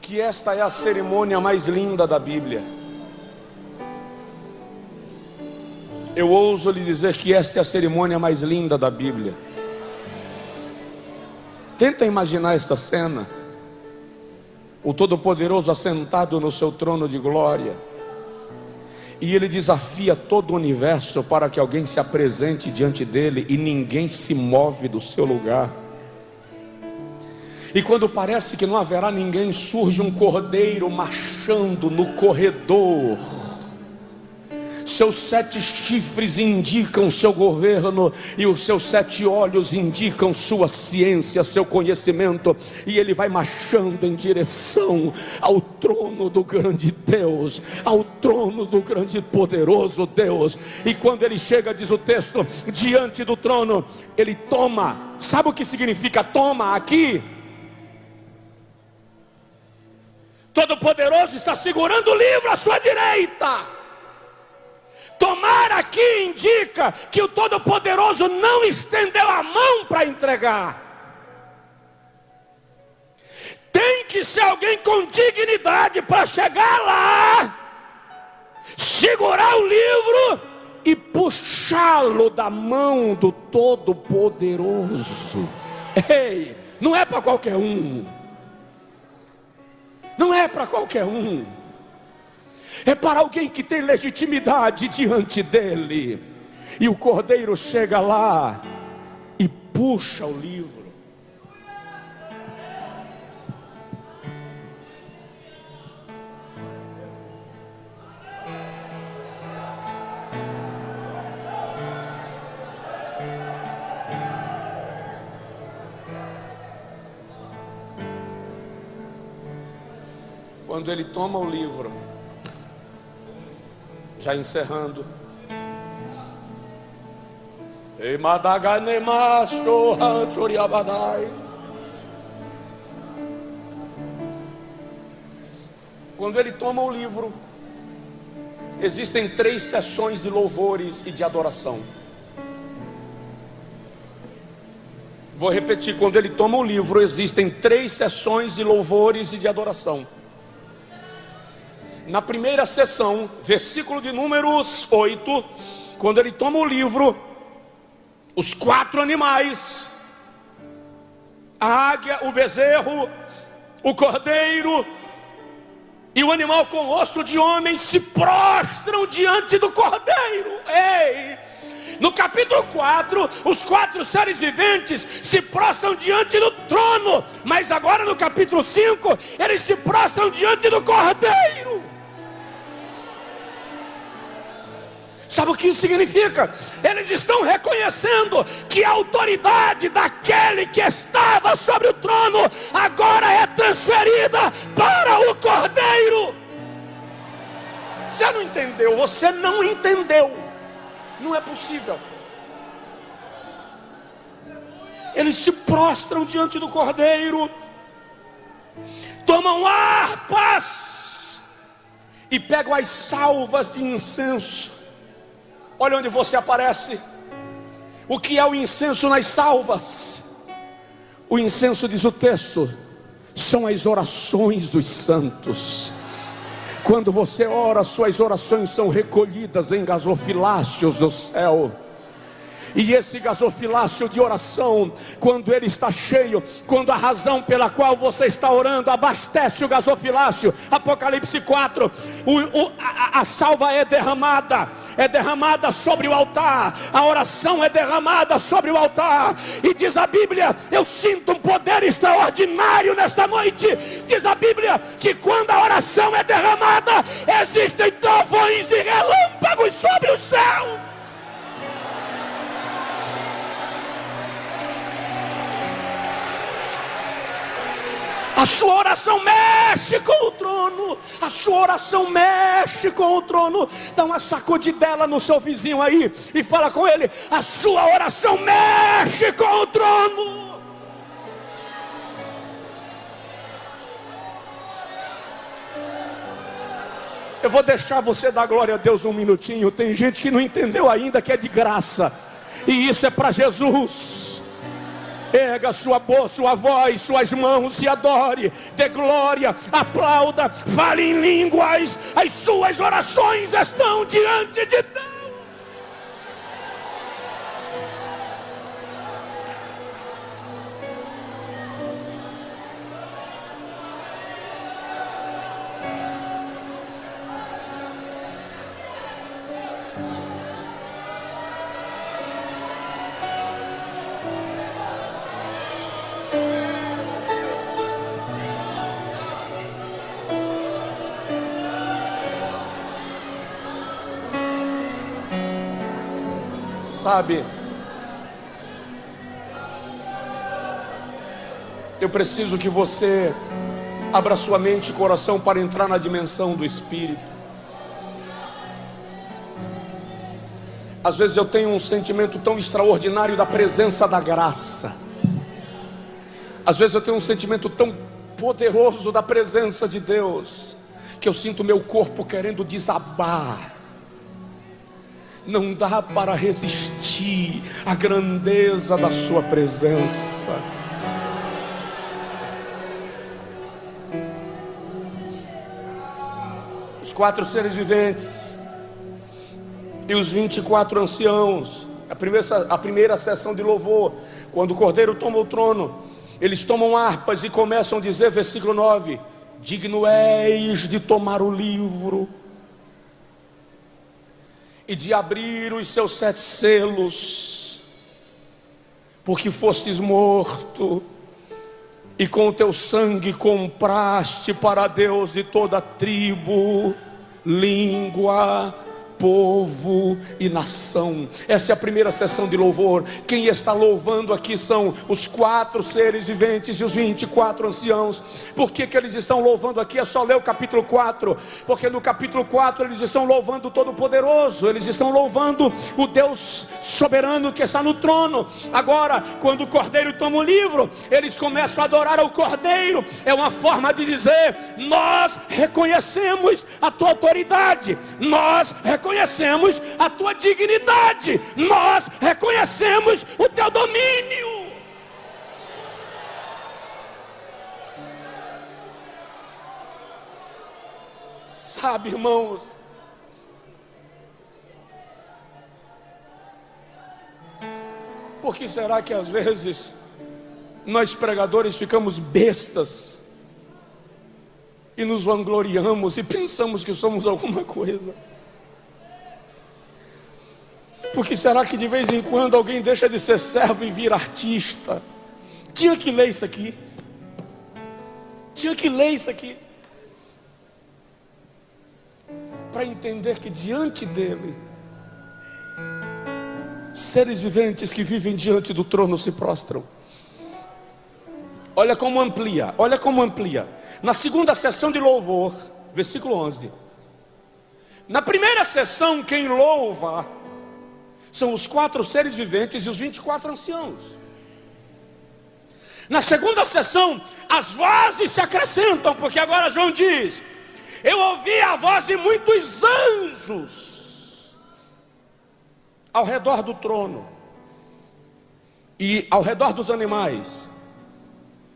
que esta é a cerimônia mais linda da Bíblia. Eu ouso lhe dizer que esta é a cerimônia mais linda da Bíblia. Tenta imaginar esta cena: o Todo-Poderoso assentado no seu trono de glória, e Ele desafia todo o universo para que alguém se apresente diante dele, e ninguém se move do seu lugar. E quando parece que não haverá ninguém, surge um cordeiro marchando no corredor. Seus 7 chifres indicam seu governo, e os seus 7 olhos indicam sua ciência, seu conhecimento. E ele vai marchando em direção ao trono do grande Deus, ao trono do grande e poderoso Deus. E quando ele chega, diz o texto, diante do trono, ele toma. Sabe o que significa toma aqui? Todo-Poderoso está segurando o livro à sua direita. Tomar aqui indica que o Todo-Poderoso não estendeu a mão para entregar. Tem que ser alguém com dignidade para chegar lá, segurar o livro e puxá-lo da mão do Todo-Poderoso. Ei, não é para qualquer um. Não é para qualquer um. É para alguém que tem legitimidade diante dele. E o cordeiro chega lá e puxa o livro. Quando ele toma o livro, já encerrando, quando ele toma o livro, existem 3 sessões de louvores e de adoração. Vou repetir: quando ele toma o livro, existem 3 sessões de louvores e de adoração. Na primeira sessão, versículo de números 8, quando ele toma o livro, os 4 animais, a águia, o bezerro, o cordeiro e o animal com osso de homem, se prostram diante do cordeiro. Ei! No capítulo 4, os 4 seres viventes se prostram diante do trono. Mas agora no capítulo 5, eles se prostram diante do cordeiro. Sabe o que isso significa? Eles estão reconhecendo que a autoridade daquele que estava sobre o trono agora é transferida para o cordeiro. Você não entendeu? Você não entendeu. Não é possível. Eles se prostram diante do cordeiro, tomam harpas e pegam as salvas de incenso. Olha onde você aparece. O que é o incenso nas salvas? O incenso, diz o texto, são as orações dos santos. Quando você ora, suas orações são recolhidas em gasofiláceos do céu. E esse gasofilácio de oração, quando ele está cheio, quando a razão pela qual você está orando abastece o gasofilácio, Apocalipse 4, a salva é derramada sobre o altar, a oração é derramada sobre o altar. E diz a Bíblia, eu sinto um poder extraordinário nesta noite. Diz a Bíblia que quando a oração é derramada, existem trovões e relâmpagos sobre os céus. A sua oração mexe com o trono. A sua oração mexe com o trono. Dá uma sacudidela no seu vizinho aí e fala com ele: a sua oração mexe com o trono. Eu vou deixar você dar glória a Deus um minutinho. Tem gente que não entendeu ainda que é de graça, e isso é para Jesus. Erga sua voz, suas mãos e adore, dê glória, aplauda, fale em línguas. As suas orações estão diante de Deus. Sabe, eu preciso que você abra sua mente e coração para entrar na dimensão do Espírito. Às vezes eu tenho um sentimento tão extraordinário da presença da graça. Às vezes eu tenho um sentimento tão poderoso da presença de Deus, que eu sinto meu corpo querendo desabar. Não dá para resistir à grandeza da sua presença. Os 4 seres viventes e os 24 anciãos, a primeira sessão de louvor, quando o Cordeiro toma o trono, eles tomam harpas e começam a dizer, versículo 9: digno és de tomar o livro e de abrir os seus 7 selos, porque fostes morto, e com o teu sangue compraste para Deus de toda tribo, língua, povo e nação. Essa é a primeira sessão de louvor. Quem está louvando aqui são os 4 seres viventes e os 24 anciãos. Por que eles estão louvando aqui? É só ler o capítulo 4, porque no capítulo 4 eles estão louvando o Todo-Poderoso, eles estão louvando o Deus soberano que está no trono. Agora, quando o Cordeiro toma o livro, eles começam a adorar ao Cordeiro. É uma forma de dizer: nós reconhecemos a tua autoridade, nós reconhecemos a tua dignidade, nós reconhecemos o teu domínio. Sabe, irmãos, por que será que às vezes nós pregadores ficamos bestas e nos vangloriamos e pensamos que somos alguma coisa? Por que será que de vez em quando alguém deixa de ser servo e vira artista? Tinha que ler isso aqui. Tinha que ler isso aqui, para entender que diante dele, seres viventes que vivem diante do trono se prostram. Olha como amplia, olha como amplia. Na segunda sessão de louvor, versículo 11. Na primeira sessão, quem louva são os 4 seres viventes e os 24 anciãos. Na segunda sessão, as vozes se acrescentam, porque agora João diz: eu ouvi a voz de muitos anjos ao redor do trono, e ao redor dos animais,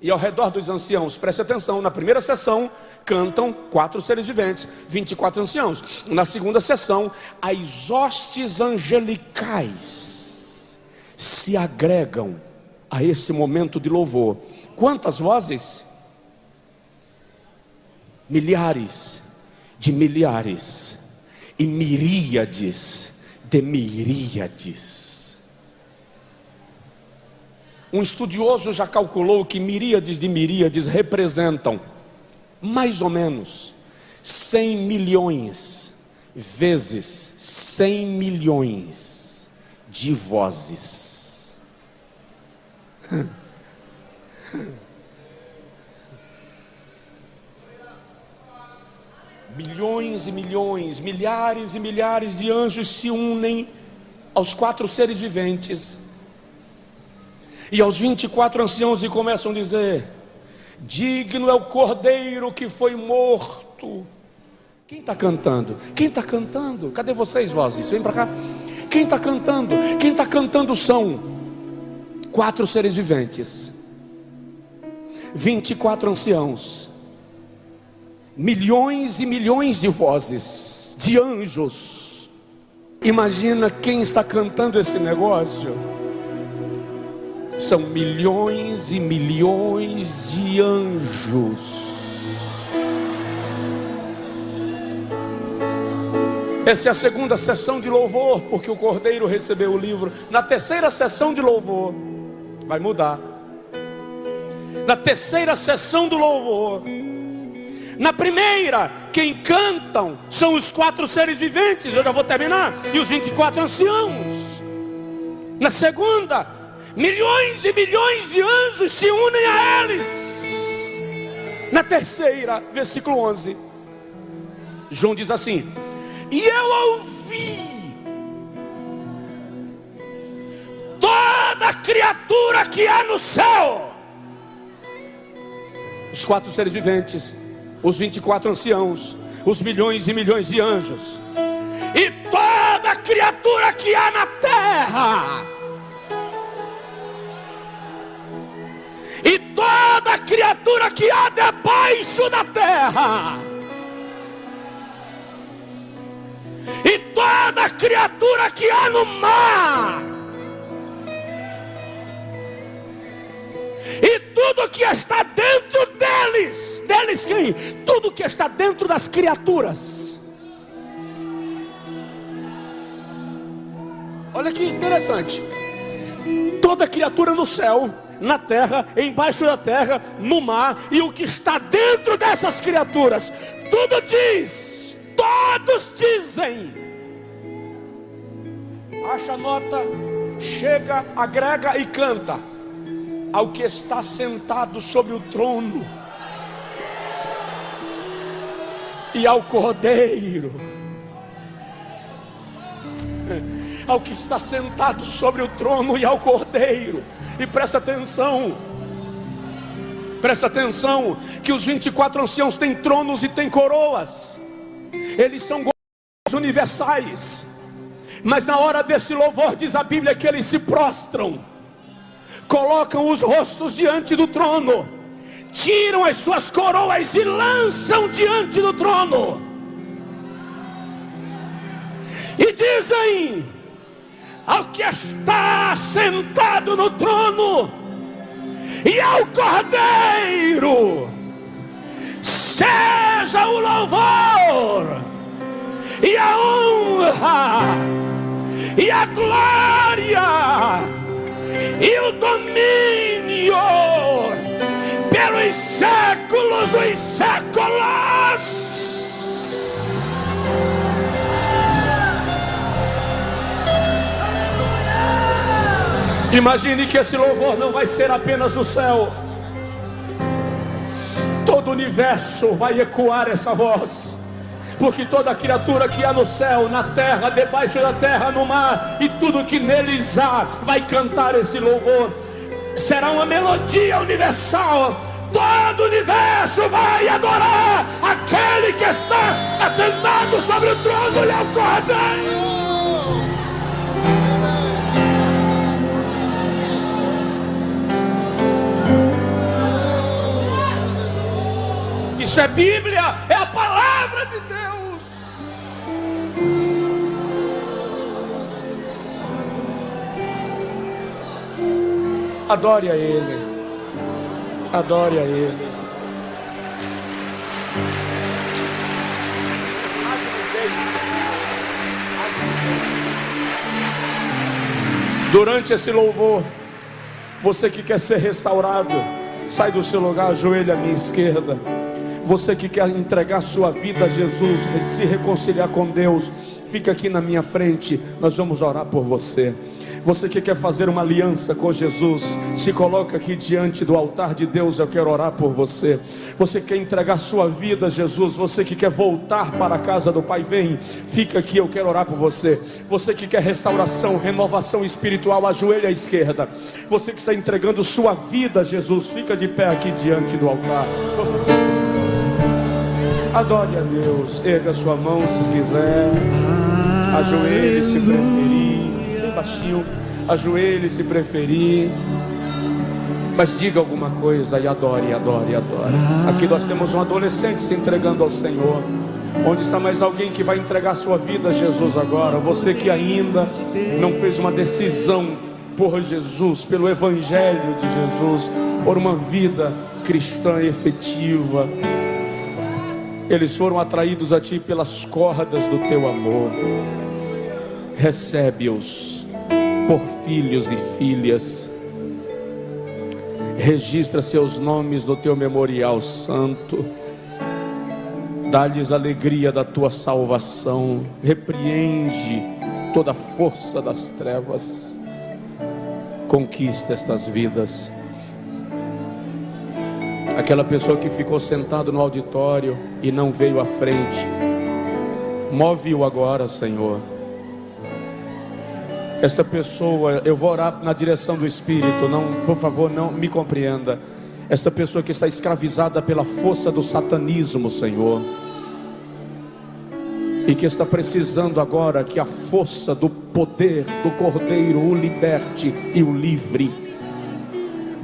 e ao redor dos anciãos. Preste atenção, na primeira sessão cantam 4 seres viventes, 24 anciãos. Na segunda sessão, as hostes angelicais se agregam a esse momento de louvor. Quantas vozes? Milhares de milhares e miríades de miríades. Um estudioso já calculou que miríades de miríades representam mais ou menos 100 milhões vezes 100 milhões de vozes. milhões e milhões, milhares e milhares de anjos se unem aos 4 seres viventes e aos 24 anciãos e começam a dizer: digno é o Cordeiro que foi morto. Quem está cantando? Quem está cantando? Cadê vocês, vozes? Vem para cá. Quem está cantando? Quem está cantando são 4 seres viventes, 24 anciãos, milhões e milhões de vozes, de anjos. Imagina quem está cantando esse negócio. São milhões e milhões de anjos. Essa é a segunda sessão de louvor, porque o Cordeiro recebeu o livro. Na terceira sessão de louvor, vai mudar. Na terceira sessão do louvor, na primeira, quem cantam são os 4 seres viventes, eu já vou terminar, e os 24 anciãos. Na segunda, milhões e milhões de anjos se unem a eles. Na terceira, versículo 11, João diz assim: e eu ouvi toda criatura que há no céu, os 4 seres viventes, os 24 anciãos, os milhões e milhões de anjos, e toda criatura que há na terra, e toda criatura que há debaixo da terra, e toda criatura que há no mar, e tudo que está dentro deles. Deles quem? Tudo que está dentro das criaturas. Olha que interessante. Toda criatura no céu, na terra, embaixo da terra, no mar, e o que está dentro dessas criaturas, tudo diz, todos dizem. Acha a nota, chega, agrega e canta: ao que está sentado sobre o trono e ao Cordeiro. Ao que está sentado sobre o trono e ao Cordeiro. E presta atenção, que os 24 anciãos têm tronos e têm coroas. Eles são governadores universais. Mas na hora desse louvor, diz a Bíblia, que eles se prostram, colocam os rostos diante do trono, tiram as suas coroas e lançam diante do trono, e dizem ao que está sentado no trono e ao Cordeiro: seja o louvor e a honra e a glória e o domínio pelos séculos dos séculos. Imagine que esse louvor não vai ser apenas no céu. Todo o universo vai ecoar essa voz, porque toda criatura que há no céu, na terra, debaixo da terra, no mar, e tudo que neles há, vai cantar esse louvor. Será uma melodia universal. Todo o universo vai adorar aquele que está assentado sobre o trono e ao Cordeiro. Isso é Bíblia, é a palavra de Deus. Adore a Ele, adore a Ele. Durante esse louvor, você que quer ser restaurado, sai do seu lugar, ajoelha à minha esquerda. Você que quer entregar sua vida a Jesus, se reconciliar com Deus, fica aqui na minha frente, nós vamos orar por você. Você que quer fazer uma aliança com Jesus, se coloca aqui diante do altar de Deus. Eu quero orar por você. Você que quer entregar sua vida a Jesus, você que quer voltar para a casa do Pai, vem, fica aqui, eu quero orar por você. Você que quer restauração, renovação espiritual, ajoelha à esquerda. Você que está entregando sua vida a Jesus, fica de pé aqui diante do altar. Adore a Deus, erga sua mão se quiser, ajoelhe se preferir, bem baixinho, ajoelhe se preferir, mas diga alguma coisa e adore, adore, adore. Aqui nós temos um adolescente se entregando ao Senhor. Onde está mais alguém que vai entregar sua vida a Jesus agora? Você que ainda não fez uma decisão por Jesus, pelo Evangelho de Jesus, por uma vida cristã efetiva. Eles foram atraídos a Ti pelas cordas do Teu amor. Recebe-os por filhos e filhas. Registra seus nomes no Teu memorial santo. Dá-lhes alegria da Tua salvação. Repreende toda a força das trevas. Conquista estas vidas. Aquela pessoa que ficou sentado no auditório e não veio à frente, move-o agora, Senhor. Essa pessoa, eu vou orar na direção do Espírito, não, por favor, não me compreenda. Essa pessoa que está escravizada pela força do satanismo, Senhor, e que está precisando agora que a força do poder do Cordeiro o liberte e o livre.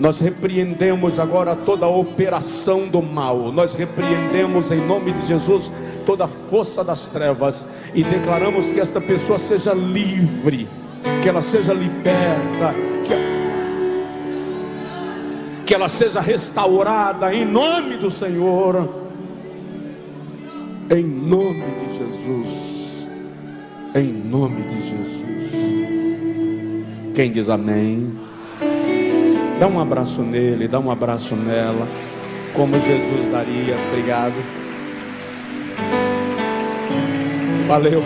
Nós repreendemos agora toda a operação do mal. Nós repreendemos em nome de Jesus toda a força das trevas e declaramos que esta pessoa seja livre, que ela seja liberta, que ela seja restaurada em nome do Senhor, em nome de Jesus, em nome de Jesus. Quem diz amém? Dá um abraço nele, dá um abraço nela, como Jesus daria. Obrigado. Valeu.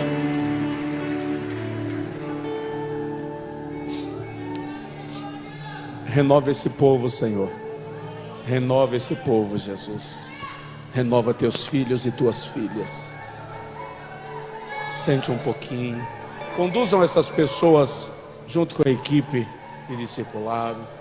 Renova esse povo, Senhor. Renova esse povo, Jesus. Renova teus filhos e tuas filhas. Sente um pouquinho. Conduzam essas pessoas junto com a equipe de discipulado.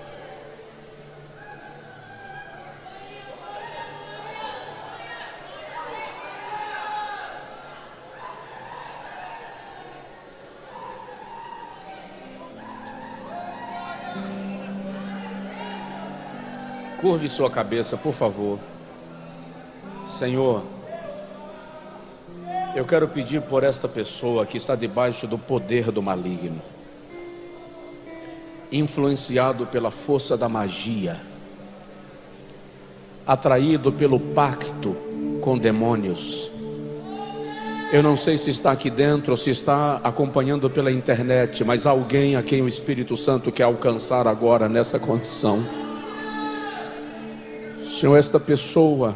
Curve sua cabeça, por favor. Senhor, eu quero pedir por esta pessoa que está debaixo do poder do maligno, influenciado pela força da magia, atraído pelo pacto com demônios. Eu não sei se está aqui dentro ou se está acompanhando pela internet, mas há alguém a quem o Espírito Santo quer alcançar agora nessa condição. Senhor, esta pessoa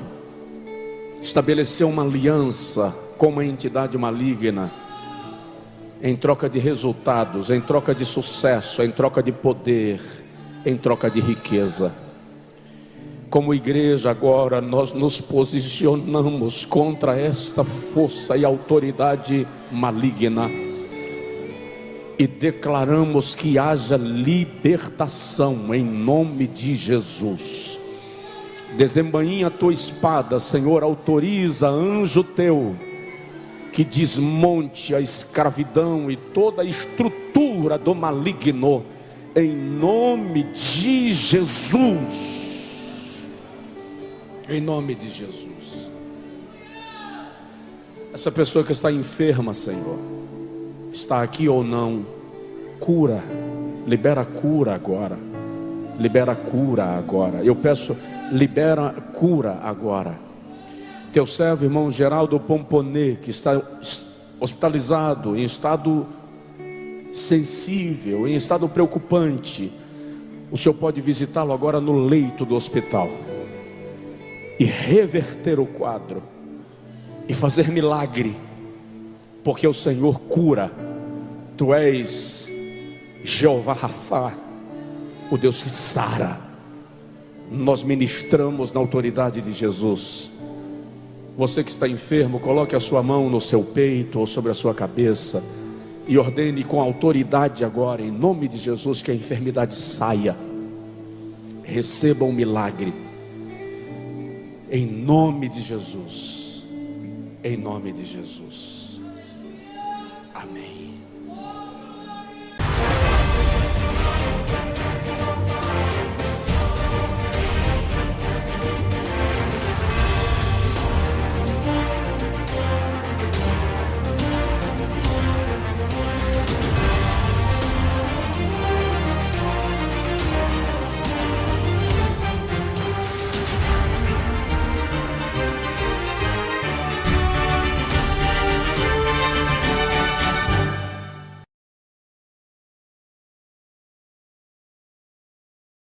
estabeleceu uma aliança com uma entidade maligna, em troca de resultados, em troca de sucesso, em troca de poder, em troca de riqueza. Como igreja agora nós nos posicionamos contra esta força e autoridade maligna e declaramos que haja libertação em nome de Jesus. Desembainha a tua espada, Senhor, autoriza anjo teu que desmonte a escravidão e toda a estrutura do maligno, em nome de Jesus. Em nome de Jesus. Essa pessoa que está enferma, Senhor, está aqui ou não, cura, libera cura agora, libera cura agora. Eu peço, libera cura agora. Teu servo, irmão Geraldo Pomponê, que está hospitalizado, em estado sensível, em estado preocupante, o Senhor pode visitá-lo agora no leito do hospital e reverter o quadro e fazer milagre, porque o Senhor cura. Tu és Jeová Rafá, o Deus que sara. Nós ministramos na autoridade de Jesus. Você que está enfermo, coloque a sua mão no seu peito ou sobre a sua cabeça e ordene com autoridade agora, em nome de Jesus, que a enfermidade saia. Receba um milagre, em nome de Jesus, em nome de Jesus.